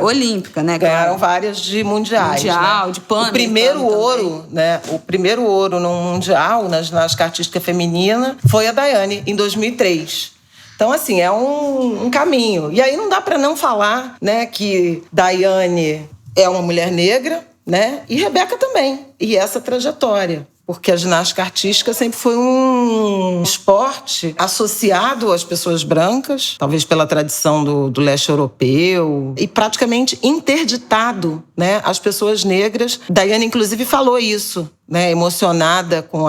Speaker 1: Olímpica, né?
Speaker 2: Ganharam várias de mundiais.
Speaker 1: Mundial,
Speaker 2: né?
Speaker 1: de pano.
Speaker 2: O primeiro ouro, né? O primeiro ouro no mundial, na ginástica artística feminina, foi a Daiane, em 2003. Então, assim, é um caminho. E aí não dá para não falar, né, que Daiane é uma mulher negra, né? E Rebeca também. E essa trajetória. Porque a ginástica artística sempre foi um esporte associado às pessoas brancas, talvez pela tradição do leste europeu, e praticamente interditado, né, às pessoas negras. Daiane, inclusive, falou isso, né, emocionada com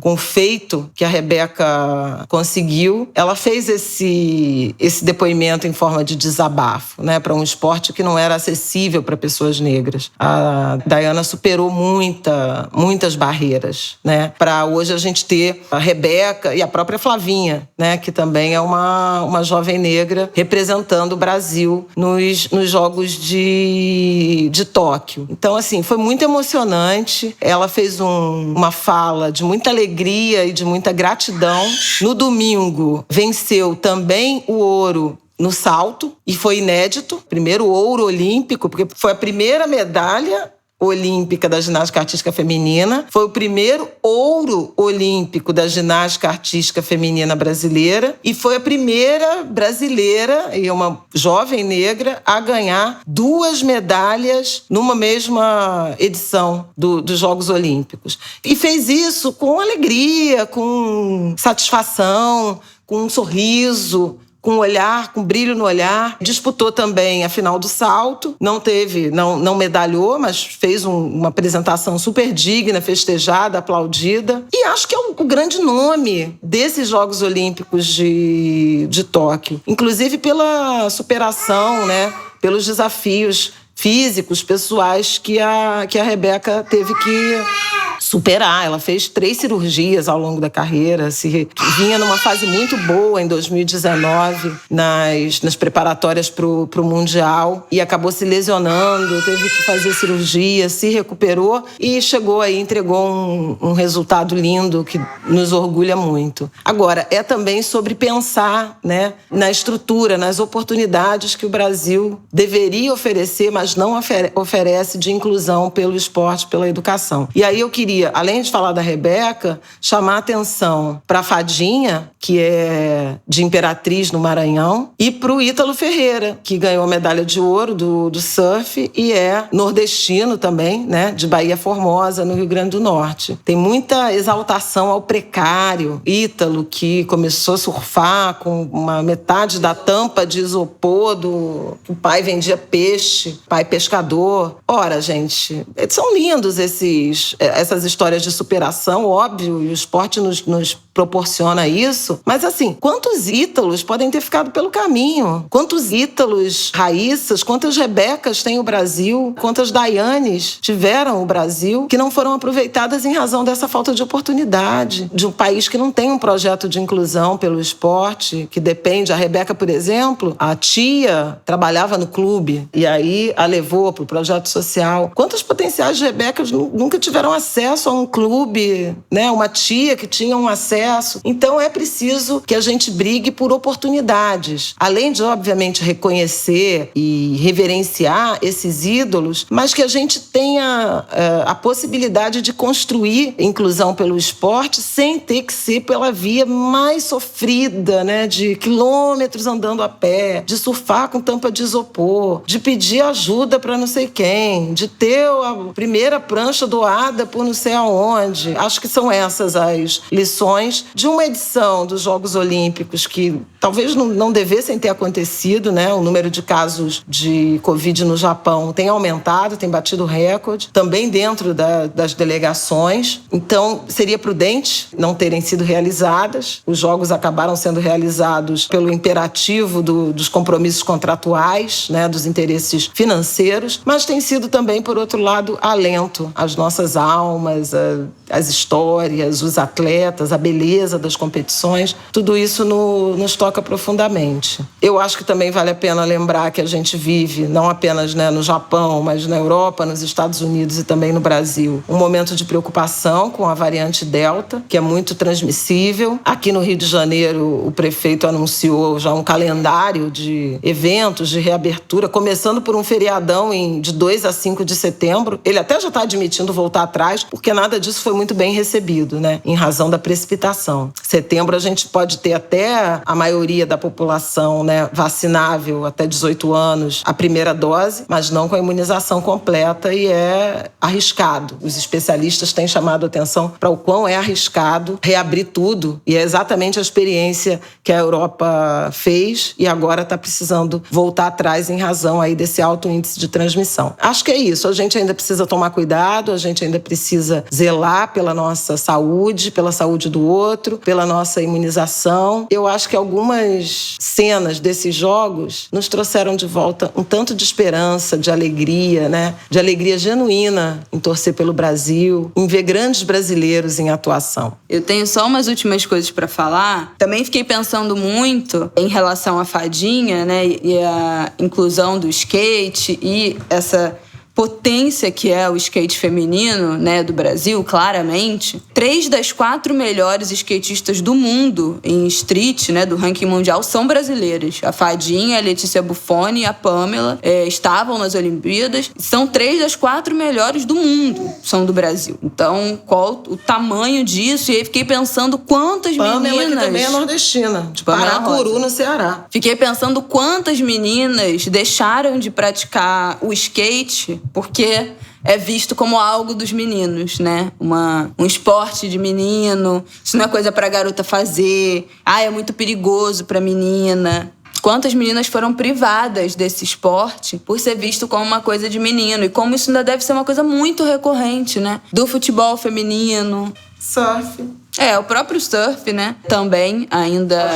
Speaker 2: o feito que a Rebeca conseguiu. Ela fez esse depoimento em forma de desabafo, né, para um esporte que não era acessível para pessoas negras. A Daiane superou muitas barreiras, né, para hoje a gente ter a Rebeca e a própria Flavinha, né, que também é uma jovem negra representando o Brasil nos Jogos de Tóquio. Então, assim, foi muito emocionante. Ela fez uma fala de muita alegria e de muita gratidão. No domingo, venceu também o ouro no salto, e foi inédito. Primeiro ouro olímpico, porque foi a primeira medalha olímpica da ginástica artística feminina. Foi o primeiro ouro olímpico da ginástica artística feminina brasileira. E foi a primeira brasileira, e uma jovem negra, a ganhar 2 medalhas numa mesma edição dos Jogos Olímpicos. E fez isso com alegria, com satisfação, com um sorriso, com um olhar, com brilho no olhar. Disputou também a final do salto. Não medalhou, mas fez uma apresentação super digna, festejada, aplaudida. E acho que é o grande nome desses Jogos Olímpicos de Tóquio. Inclusive pela superação, né, pelos desafios físicos, pessoais que a Rebeca teve que superar. Ela fez 3 cirurgias ao longo da carreira, vinha numa fase muito boa em 2019, nas preparatórias para o Mundial, e acabou se lesionando, teve que fazer cirurgia, se recuperou e chegou aí, entregou um resultado lindo que nos orgulha muito. Agora, é também sobre pensar, né, na estrutura, nas oportunidades que o Brasil deveria oferecer, mas não oferece, de inclusão pelo esporte, pela educação. E aí eu queria, além de falar da Rebeca, chamar a atenção para a Fadinha, que é de Imperatriz, no Maranhão, e para o Ítalo Ferreira, que ganhou a medalha de ouro do surf e é nordestino também, né, de Bahia Formosa, no Rio Grande do Norte. Tem muita exaltação ao precário. Ítalo, que começou a surfar com uma metade da tampa de isopor o pai vendia peixe, pai pescador. Ora, gente, são lindos essas histórias de superação, óbvio, e o esporte nos proporciona isso. Mas, assim, quantos Ítalos podem ter ficado pelo caminho? Quantos Ítalos, Raíssas, quantas Rebecas tem o Brasil? Quantas Daianes tiveram o Brasil que não foram aproveitadas em razão dessa falta de oportunidade? De um país que não tem um projeto de inclusão pelo esporte, que depende. A Rebeca, por exemplo, a tia trabalhava no clube e aí a levou para o projeto social. Quantas potenciais Rebecas nunca tiveram acesso a um clube, né? Uma tia que tinha um acesso. Então é preciso que a gente brigue por oportunidades. Além de, obviamente, reconhecer e reverenciar esses ídolos, mas que a gente tenha a possibilidade de construir inclusão pelo esporte sem ter que ser pela via mais sofrida, né? De quilômetros andando a pé, de surfar com tampa de isopor, de pedir ajuda para não sei quem, de ter a primeira prancha doada por não sei aonde. Acho que são essas as lições de uma edição dos Jogos Olímpicos que talvez não devessem ter acontecido, né? O número de casos de Covid no Japão tem aumentado, tem batido recorde, também dentro das delegações. Então, seria prudente não terem sido realizadas. Os Jogos acabaram sendo realizados pelo imperativo dos compromissos contratuais, né? Dos interesses financeiros, mas tem sido também, por outro lado, alento às nossas almas temas, as histórias, os atletas, a beleza das competições, tudo isso nos toca profundamente. Eu acho que também vale a pena lembrar que a gente vive, não apenas, né, no Japão, mas na Europa, nos Estados Unidos e também no Brasil, um momento de preocupação com a variante Delta, que é muito transmissível. Aqui no Rio de Janeiro, o prefeito anunciou já um calendário de eventos de reabertura, começando por um feriadão de 2 a 5 de setembro. Ele até já está admitindo voltar atrás, porque nada disso foi muito bem recebido, né, em razão da precipitação. Setembro a gente pode ter até a maioria da população, né, vacinável até 18 anos, a primeira dose, mas não com a imunização completa, e é arriscado. Os especialistas têm chamado a atenção para o quão é arriscado reabrir tudo, e é exatamente a experiência que a Europa fez e agora está precisando voltar atrás em razão aí desse alto índice de transmissão. Acho que é isso, a gente ainda precisa tomar cuidado, a gente ainda precisa zelar pela nossa saúde, pela saúde do outro, pela nossa imunização. Eu acho que algumas cenas desses jogos nos trouxeram de volta um tanto de esperança, de alegria, né? De alegria genuína em torcer pelo Brasil, em ver grandes brasileiros em atuação.
Speaker 1: Eu tenho só umas últimas coisas para falar. Também fiquei pensando muito em relação à fadinha, né? E a inclusão do skate e essa potência que é o skate feminino, né, do Brasil, claramente. 3 das 4 melhores skatistas do mundo em street, né, do ranking mundial, são brasileiras. A Fadinha, a Letícia Buffoni e a Pamela estavam nas Olimpíadas. São 3 das 4 melhores do mundo, são do Brasil. Então, qual o tamanho disso? E aí fiquei pensando quantas
Speaker 2: Pamela,
Speaker 1: meninas...
Speaker 2: que também é nordestina, de Paracuru, no Ceará.
Speaker 1: Fiquei pensando quantas meninas deixaram de praticar o skate porque é visto como algo dos meninos, né? Um esporte de menino, isso não é coisa pra garota fazer. É muito perigoso pra menina. Quantas meninas foram privadas desse esporte por ser visto como uma coisa de menino. E como isso ainda deve ser uma coisa muito recorrente, né? Do futebol feminino.
Speaker 2: Surf.
Speaker 1: O próprio surf, né? Também ainda...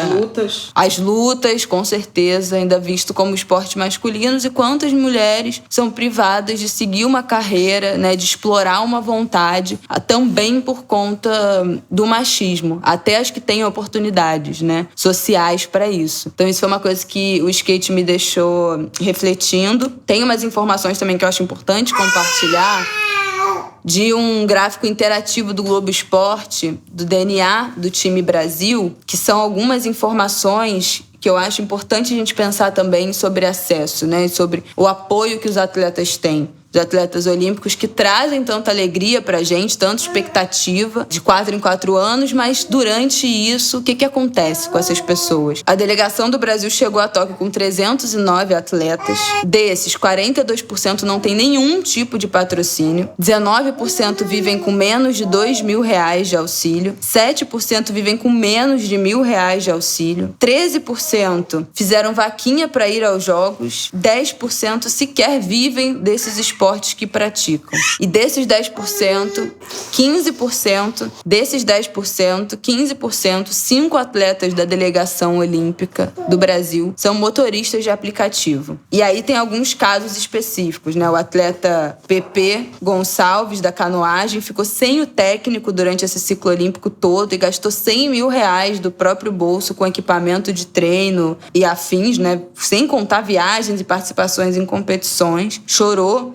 Speaker 1: As lutas, com certeza, ainda visto como esporte masculinos. E quantas mulheres são privadas de seguir uma carreira, né? De explorar uma vontade, também por conta do machismo. Até as que têm oportunidades, né? Sociais para isso. Então isso foi uma coisa que o skate me deixou refletindo. Tem umas informações também que eu acho importante compartilhar, de um gráfico interativo do Globo Esporte, do DNA do time Brasil, que são algumas informações que eu acho importante a gente pensar também sobre acesso, né? Sobre o apoio que os atletas têm. Os atletas olímpicos que trazem tanta alegria pra gente, tanta expectativa, de 4 em 4 anos, mas durante isso, o que acontece com essas pessoas? A delegação do Brasil chegou a Tóquio com 309 atletas. Desses, 42% não tem nenhum tipo de patrocínio, 19% vivem com menos de R$2.000 de auxílio, 7% vivem com menos de R$1.000 de auxílio, 13% fizeram vaquinha para ir aos jogos, 10% sequer vivem desses esportes que praticam. E desses 10%, 15%, 5 atletas da delegação olímpica do Brasil são motoristas de aplicativo. E aí tem alguns casos específicos, né? O atleta Pepe Gonçalves, da canoagem, ficou sem o técnico durante esse ciclo olímpico todo e gastou R$100.000 do próprio bolso com equipamento de treino e afins, né? Sem contar viagens e participações em competições. Chorou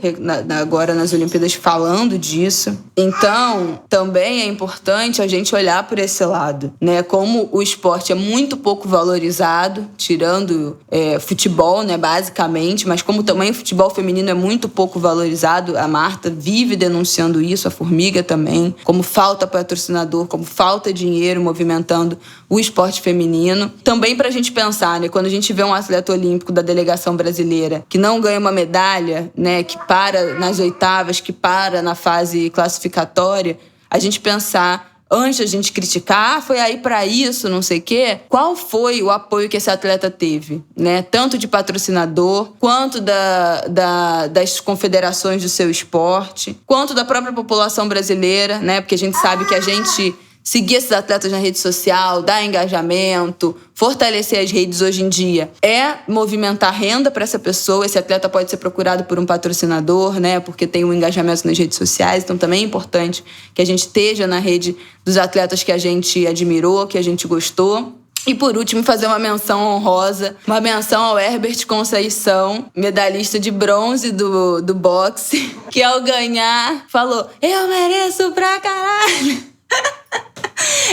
Speaker 1: agora nas Olimpíadas falando disso. Então, também é importante a gente olhar por esse lado, né? Como o esporte é muito pouco valorizado, tirando futebol, né, basicamente, mas como também o futebol feminino é muito pouco valorizado, a Marta vive denunciando isso, a Formiga também, como falta patrocinador, como falta dinheiro movimentando o esporte feminino. Também pra gente pensar, né, quando a gente vê um atleta olímpico da delegação brasileira que não ganha uma medalha, né, que para nas oitavas, que para na fase classificatória, a gente pensar, antes da gente criticar, foi aí pra isso, não sei o quê, qual foi o apoio que esse atleta teve, né? Tanto de patrocinador, quanto das confederações do seu esporte, quanto da própria população brasileira, né? Porque a gente sabe que a gente seguir esses atletas na rede social, dar engajamento, fortalecer as redes hoje em dia é movimentar renda para essa pessoa. Esse atleta pode ser procurado por um patrocinador, né? Porque tem um engajamento nas redes sociais. Então também é importante que a gente esteja na rede dos atletas que a gente admirou, que a gente gostou. E por último, fazer uma menção honrosa, uma menção ao Herbert Conceição, medalhista de bronze do boxe, que ao ganhar falou: eu mereço pra caralho.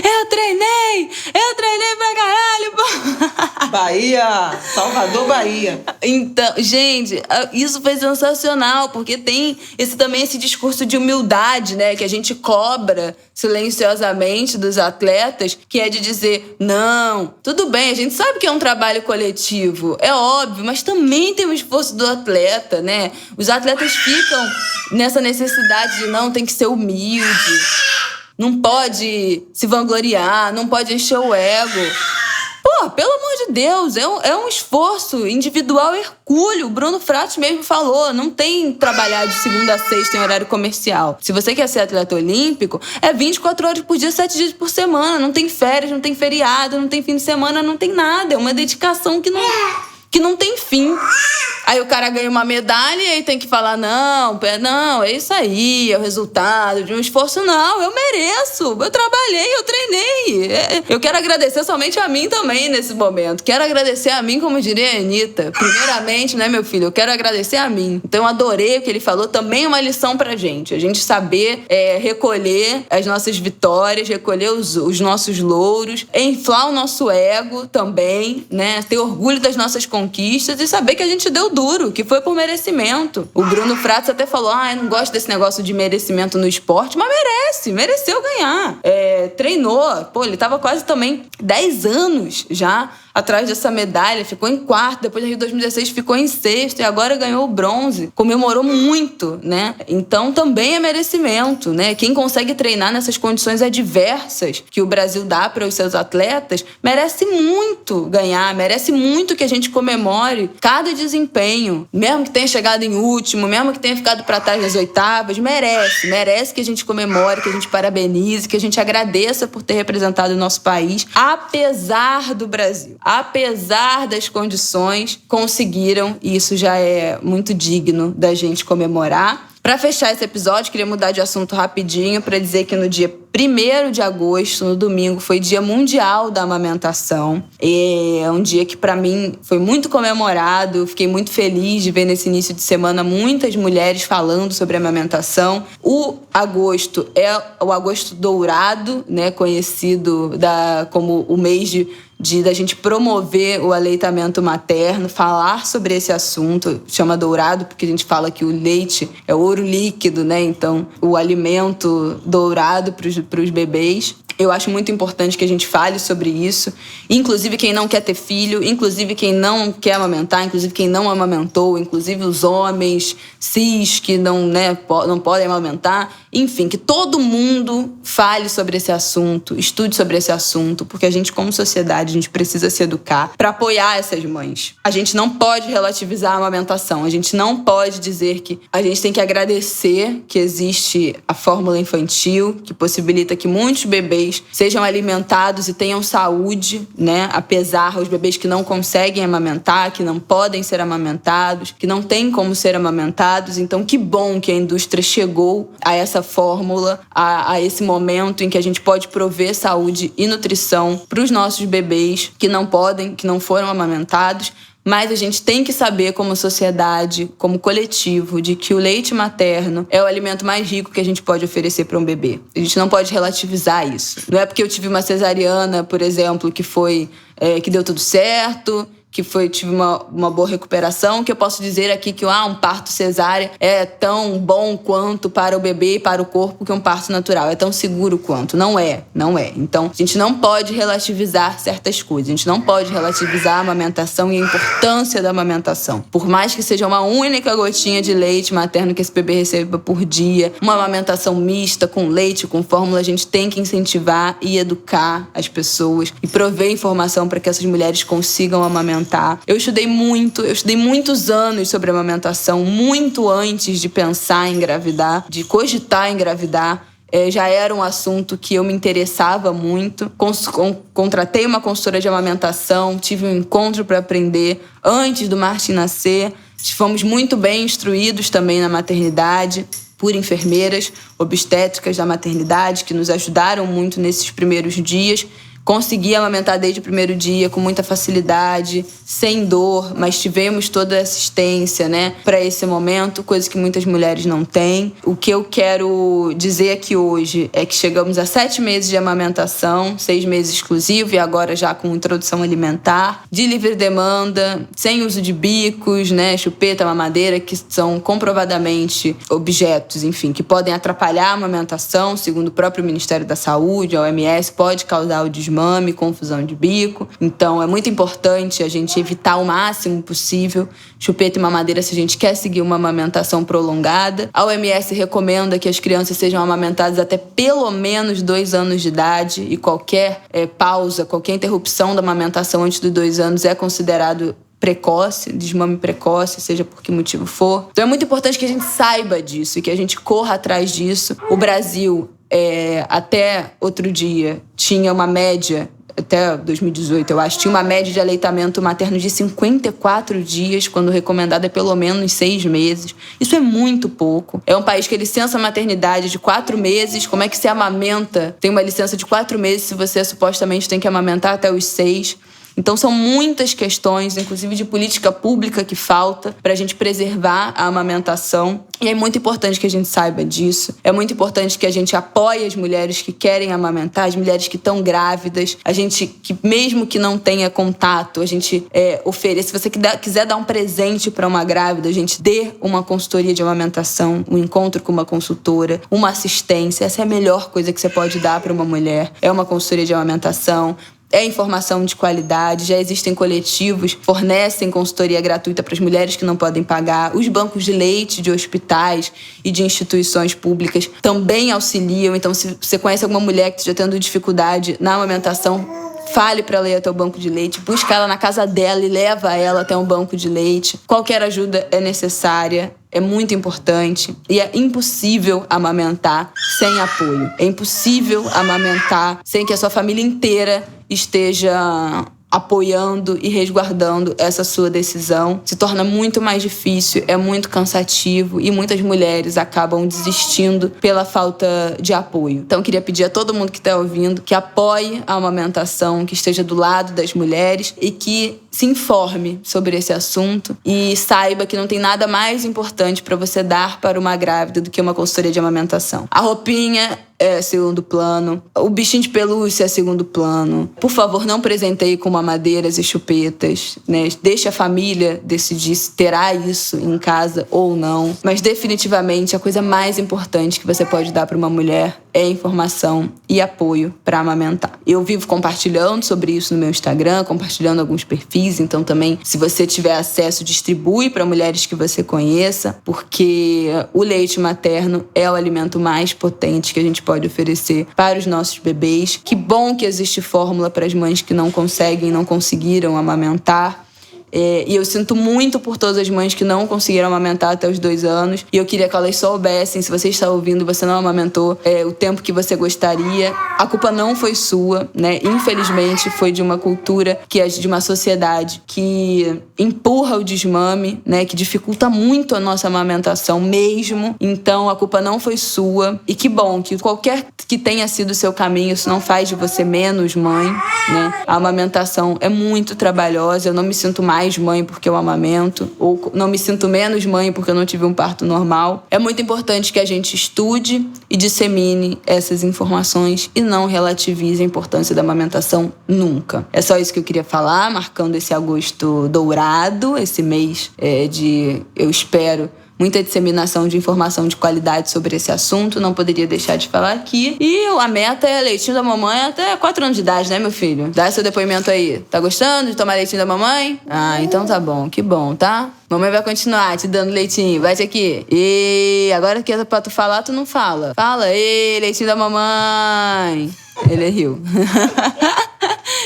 Speaker 1: Eu treinei pra caralho, pô.
Speaker 2: Bahia, Salvador, Bahia.
Speaker 1: Então, gente, isso foi sensacional, porque tem esse discurso de humildade, né, que a gente cobra silenciosamente dos atletas, que é de dizer, não, tudo bem, a gente sabe que é um trabalho coletivo, é óbvio, mas também tem o esforço do atleta, né? Os atletas ficam nessa necessidade de não, tem que ser humilde. Não pode se vangloriar, não pode encher o ego. Pô, pelo amor de Deus, é um esforço individual hercúleo. O Bruno Fratos mesmo falou, não tem trabalhar de segunda a sexta em horário comercial. Se você quer ser atleta olímpico, é 24 horas por dia, 7 dias por semana. Não tem férias, não tem feriado, não tem fim de semana, não tem nada. É uma dedicação que não tem fim. Aí o cara ganha uma medalha e aí tem que falar, não, é isso aí, é o resultado de um esforço. Não, eu mereço, eu trabalhei, eu treinei. Eu quero agradecer somente a mim também nesse momento. Quero agradecer a mim, como diria a Anitta. Primeiramente, né, meu filho, eu quero agradecer a mim. Então eu adorei o que ele falou, também é uma lição pra gente. A gente saber recolher as nossas vitórias, recolher os nossos louros, inflar o nosso ego também, né, ter orgulho das nossas conquistas e saber que a gente deu duro, que foi por merecimento. O Bruno Fratos até falou, eu não gosto desse negócio de merecimento no esporte, mas mereceu ganhar. Treinou, pô, ele tava quase também 10 anos já atrás dessa medalha, ficou em quarto, depois no Rio 2016 ficou em sexto e agora ganhou o bronze. Comemorou muito, né? Então também é merecimento, né? Quem consegue treinar nessas condições adversas que o Brasil dá para os seus atletas, merece muito ganhar, merece muito que a gente comemore cada desempenho, mesmo que tenha chegado em último, mesmo que tenha ficado para trás nas oitavas, merece que a gente comemore, que a gente parabenize, que a gente agradeça por ter representado o nosso país, apesar do Brasil. Apesar das condições, conseguiram, e isso já é muito digno da gente comemorar. Para fechar esse episódio, queria mudar de assunto rapidinho para dizer que no dia 1º de agosto, no domingo, foi Dia Mundial da Amamentação. É um dia que, para mim, foi muito comemorado. Fiquei muito feliz de ver nesse início de semana muitas mulheres falando sobre amamentação. O agosto é o agosto dourado, né, conhecido como o mês da gente promover o aleitamento materno, falar sobre esse assunto, chama dourado porque a gente fala que o leite é ouro líquido, né? Então, o alimento dourado para os bebês. Eu acho muito importante que a gente fale sobre isso. Inclusive quem não quer ter filho, inclusive quem não quer amamentar, inclusive quem não amamentou, inclusive os homens cis que não podem amamentar. Enfim, que todo mundo fale sobre esse assunto, estude sobre esse assunto, porque a gente, como sociedade, a gente precisa se educar para apoiar essas mães. A gente não pode relativizar a amamentação. A gente não pode dizer que a gente tem que agradecer que existe a fórmula infantil, que possibilita que muitos bebês sejam alimentados e tenham saúde, né? Apesar os bebês que não conseguem amamentar, que não podem ser amamentados, que não têm como ser amamentados. Então, que bom que a indústria chegou a essa fórmula, a esse momento em que a gente pode prover saúde e nutrição para os nossos bebês que não foram amamentados. Mas a gente tem que saber, como sociedade, como coletivo, de que o leite materno é o alimento mais rico que a gente pode oferecer para um bebê. A gente não pode relativizar isso. Não é porque eu tive uma cesariana, por exemplo, que deu tudo certo, que tive uma boa recuperação, que eu posso dizer aqui que um parto cesárea é tão bom quanto para o bebê e para o corpo que um parto natural. É tão seguro quanto. Não é. Então, a gente não pode relativizar certas coisas. A gente não pode relativizar a amamentação e a importância da amamentação. Por mais que seja uma única gotinha de leite materno que esse bebê receba por dia, uma amamentação mista, com leite, com fórmula, a gente tem que incentivar e educar as pessoas e prover informação para que essas mulheres consigam amamentar. Eu estudei muitos anos sobre amamentação, muito antes de pensar em engravidar, de cogitar engravidar. já era um assunto que eu me interessava muito. Contratei uma consultora de amamentação, tive um encontro para aprender antes do Martin nascer. Fomos muito bem instruídos também na maternidade por enfermeiras obstétricas da maternidade que nos ajudaram muito nesses primeiros dias. Consegui amamentar desde o primeiro dia com muita facilidade, sem dor, mas tivemos toda a assistência, né, para esse momento, coisa que muitas mulheres não têm. O que eu quero dizer aqui hoje é que chegamos a 7 meses de amamentação, 6 meses exclusivo e agora já com introdução alimentar, de livre demanda, sem uso de bicos, né, chupeta, mamadeira, que são comprovadamente objetos, enfim, que podem atrapalhar a amamentação, segundo o próprio Ministério da Saúde, a OMS, pode causar o desmame, confusão de bico. Então, é muito importante a gente evitar o máximo possível chupeta e mamadeira se a gente quer seguir uma amamentação prolongada. A OMS recomenda que as crianças sejam amamentadas até pelo menos 2 anos de idade e qualquer pausa, qualquer interrupção da amamentação antes dos 2 anos é considerado precoce, desmame precoce, seja por que motivo for. Então, é muito importante que a gente saiba disso e que a gente corra atrás disso. O Brasil, até outro dia, tinha uma média, até 2018, eu acho, tinha uma média de aleitamento materno de 54 dias, quando recomendado é pelo menos 6 meses. Isso é muito pouco. É um país que a licença maternidade é de 4 meses. Como é que se amamenta? Tem uma licença de 4 meses se você supostamente tem que amamentar até os 6. Então, são muitas questões, inclusive de política pública, que falta para a gente preservar a amamentação. E é muito importante que a gente saiba disso. É muito importante que a gente apoie as mulheres que querem amamentar, as mulheres que estão grávidas. A gente, que mesmo que não tenha contato, a gente ofereça. Se você quiser dar um presente para uma grávida, a gente dê uma consultoria de amamentação, um encontro com uma consultora, uma assistência. Essa é a melhor coisa que você pode dar para uma mulher. É uma consultoria de amamentação. É informação de qualidade, já existem coletivos, fornecem consultoria gratuita para as mulheres que não podem pagar. Os bancos de leite de hospitais e de instituições públicas também auxiliam. Então, se você conhece alguma mulher que esteja tendo dificuldade na amamentação, fale para ela ir até o banco de leite, busca ela na casa dela e leva ela até um banco de leite. Qualquer ajuda é necessária. É muito importante e é impossível amamentar sem apoio. É impossível amamentar sem que a sua família inteira esteja apoiando e resguardando essa sua decisão. Se torna muito mais difícil, é muito cansativo e muitas mulheres acabam desistindo pela falta de apoio. Então, eu queria pedir a todo mundo que está ouvindo que apoie a amamentação, que esteja do lado das mulheres e que se informe sobre esse assunto e saiba que não tem nada mais importante para você dar para uma grávida do que uma consultoria de amamentação. A roupinha é segundo plano, o bichinho de pelúcia é segundo plano. Por favor, não presenteie com mamadeiras e chupetas, né? Deixe a família decidir se terá isso em casa ou não. Mas definitivamente a coisa mais importante que você pode dar para uma mulher é informação e apoio para amamentar. Eu vivo compartilhando sobre isso no meu Instagram, compartilhando alguns perfis, então também, se você tiver acesso, distribui para mulheres que você conheça, porque o leite materno é o alimento mais potente que a gente pode oferecer para os nossos bebês. Que bom que existe fórmula para as mães que não conseguiram amamentar. E eu sinto muito por todas as mães que não conseguiram amamentar até os 2 anos. E eu queria que elas soubessem, se você está ouvindo e você não amamentou o tempo que você gostaria, a culpa não foi sua, né? Infelizmente, foi de uma cultura, de uma sociedade que empurra o desmame, né? Que dificulta muito a nossa amamentação mesmo. Então, a culpa não foi sua. E que bom que qualquer que tenha sido o seu caminho, isso não faz de você menos mãe, né? A amamentação é muito trabalhosa. Eu não me sinto mais mãe porque eu amamento, ou não me sinto menos mãe porque eu não tive um parto normal. É muito importante que a gente estude e dissemine essas informações e não relativize a importância da amamentação nunca. É só isso que eu queria falar, marcando esse agosto dourado, esse mês eu espero, muita disseminação de informação de qualidade sobre esse assunto. Não poderia deixar de falar aqui. E a meta é leitinho da mamãe até 4 anos de idade, né, meu filho? Dá seu depoimento aí. Tá gostando de tomar leitinho da mamãe? Ah, então tá bom. Que bom, tá? Mamãe vai continuar te dando leitinho. Bate aqui. E agora que é pra tu falar, tu não fala. Fala, leitinho da mamãe. Ele riu.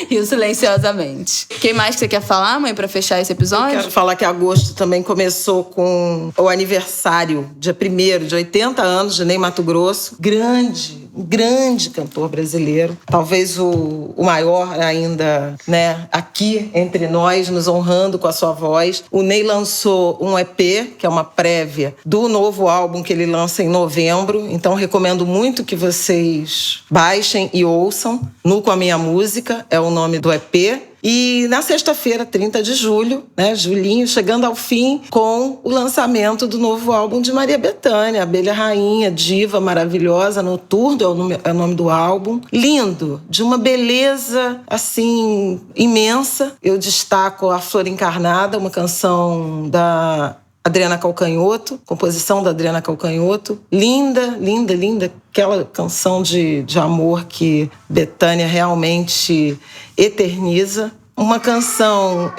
Speaker 1: Riu silenciosamente. Quem mais que você quer falar, mãe, pra fechar esse episódio?
Speaker 2: Eu quero falar que agosto também começou com o aniversário, dia 1º, de 80 anos, de Ney Matogrosso. Grande cantor brasileiro. Talvez o maior ainda, né, aqui entre nós, nos honrando com a sua voz. O Ney lançou um EP, que é uma prévia do novo álbum que ele lança em novembro. Então, recomendo muito que vocês baixem e ouçam. Nu com a Minha Música é o nome do EP. E na sexta-feira, 30 de julho, né, Julinho, chegando ao fim com o lançamento do novo álbum de Maria Bethânia, Abelha Rainha, diva maravilhosa, Noturno é o nome do álbum. Lindo, de uma beleza, assim, imensa. Eu destaco A Flor Encarnada, uma canção da Adriana Calcanhoto, composição da Adriana Calcanhoto. Linda, linda, linda. Aquela canção de amor que Bethânia realmente eterniza. Uma canção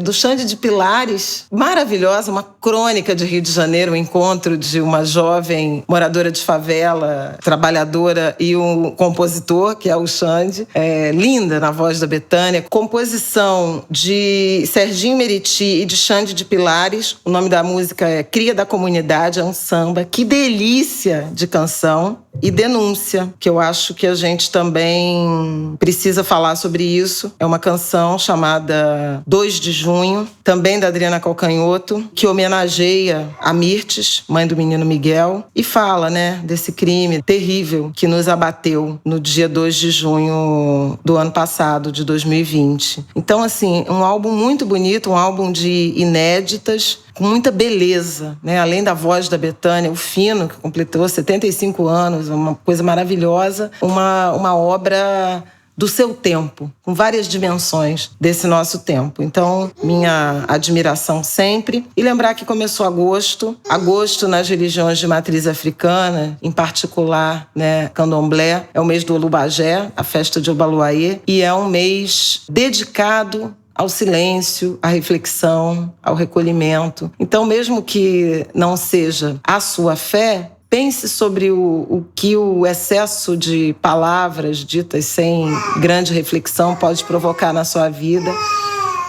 Speaker 2: do Xande de Pilares, maravilhosa, uma crônica de Rio de Janeiro, um encontro de uma jovem moradora de favela, trabalhadora, e um compositor, que é o Xande. Linda na voz da Bethânia. Composição de Serginho Meriti e de Xande de Pilares. O nome da música é Cria da Comunidade, é um samba. Que delícia de canção. E Denúncia, que eu acho que a gente também precisa falar sobre isso. É uma canção chamada 2 de Junho, também da Adriana Calcanhoto, que homenageia a Mirtes, mãe do menino Miguel, e fala, né, desse crime terrível que nos abateu no dia 2 de junho do ano passado, de 2020. Então, assim, um álbum muito bonito, um álbum de inéditas, com muita beleza, né? Além da voz da Bethânia, o Fino, que completou 75 anos, uma coisa maravilhosa, uma obra do seu tempo, com várias dimensões desse nosso tempo. Então, minha admiração sempre. E lembrar que começou agosto nas religiões de matriz africana, em particular, né, candomblé, é o mês do Olubagé, a festa de Obaluayê, e é um mês dedicado ao silêncio, à reflexão, ao recolhimento. Então, mesmo que não seja a sua fé, pense sobre o que o excesso de palavras ditas sem grande reflexão pode provocar na sua vida.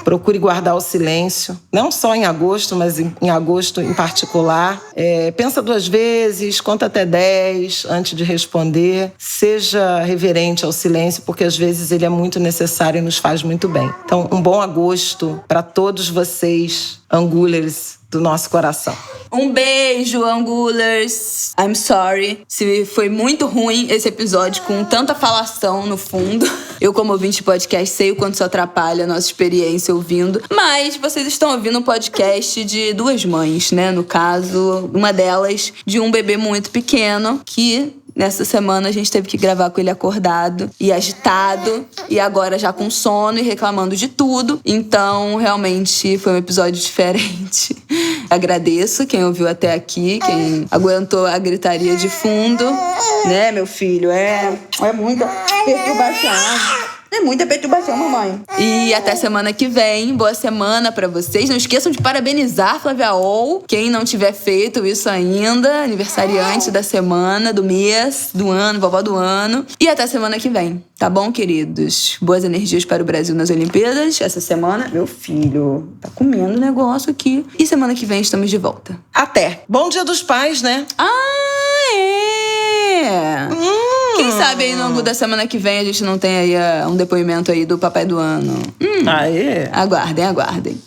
Speaker 2: Procure guardar o silêncio, não só em agosto, mas em agosto em particular. Pensa 2 vezes, conta até 10 antes de responder. Seja reverente ao silêncio, porque às vezes ele é muito necessário e nos faz muito bem. Então, um bom agosto para todos vocês, angulers do nosso coração.
Speaker 1: Um beijo, Angulers. I'm sorry se foi muito ruim esse episódio com tanta falação no fundo. Eu, como ouvinte de podcast, sei o quanto isso atrapalha a nossa experiência ouvindo. Mas vocês estão ouvindo um podcast de 2 mães, né? No caso, uma delas de um bebê muito pequeno que nessa semana a gente teve que gravar com ele acordado e agitado, e agora já com sono e reclamando de tudo. Então, realmente, foi um episódio diferente. Agradeço quem ouviu até aqui, quem aguentou a gritaria de fundo. Né, meu filho? É muita perturbação. É muita perturbação, mamãe. E até semana que vem. Boa semana pra vocês. Não esqueçam de parabenizar Flávia Ol. Quem não tiver feito isso ainda, aniversariante da semana, do mês, do ano, vovó do ano. E até semana que vem. Tá bom, queridos? Boas energias para o Brasil nas Olimpíadas. Essa semana, meu filho tá comendo negócio aqui. E semana que vem estamos de volta.
Speaker 2: Até. Bom Dia dos Pais, né?
Speaker 1: Quem sabe aí no ângulo da semana que vem a gente não tem aí um depoimento aí do papai do ano.
Speaker 2: Aê!
Speaker 1: Aguardem.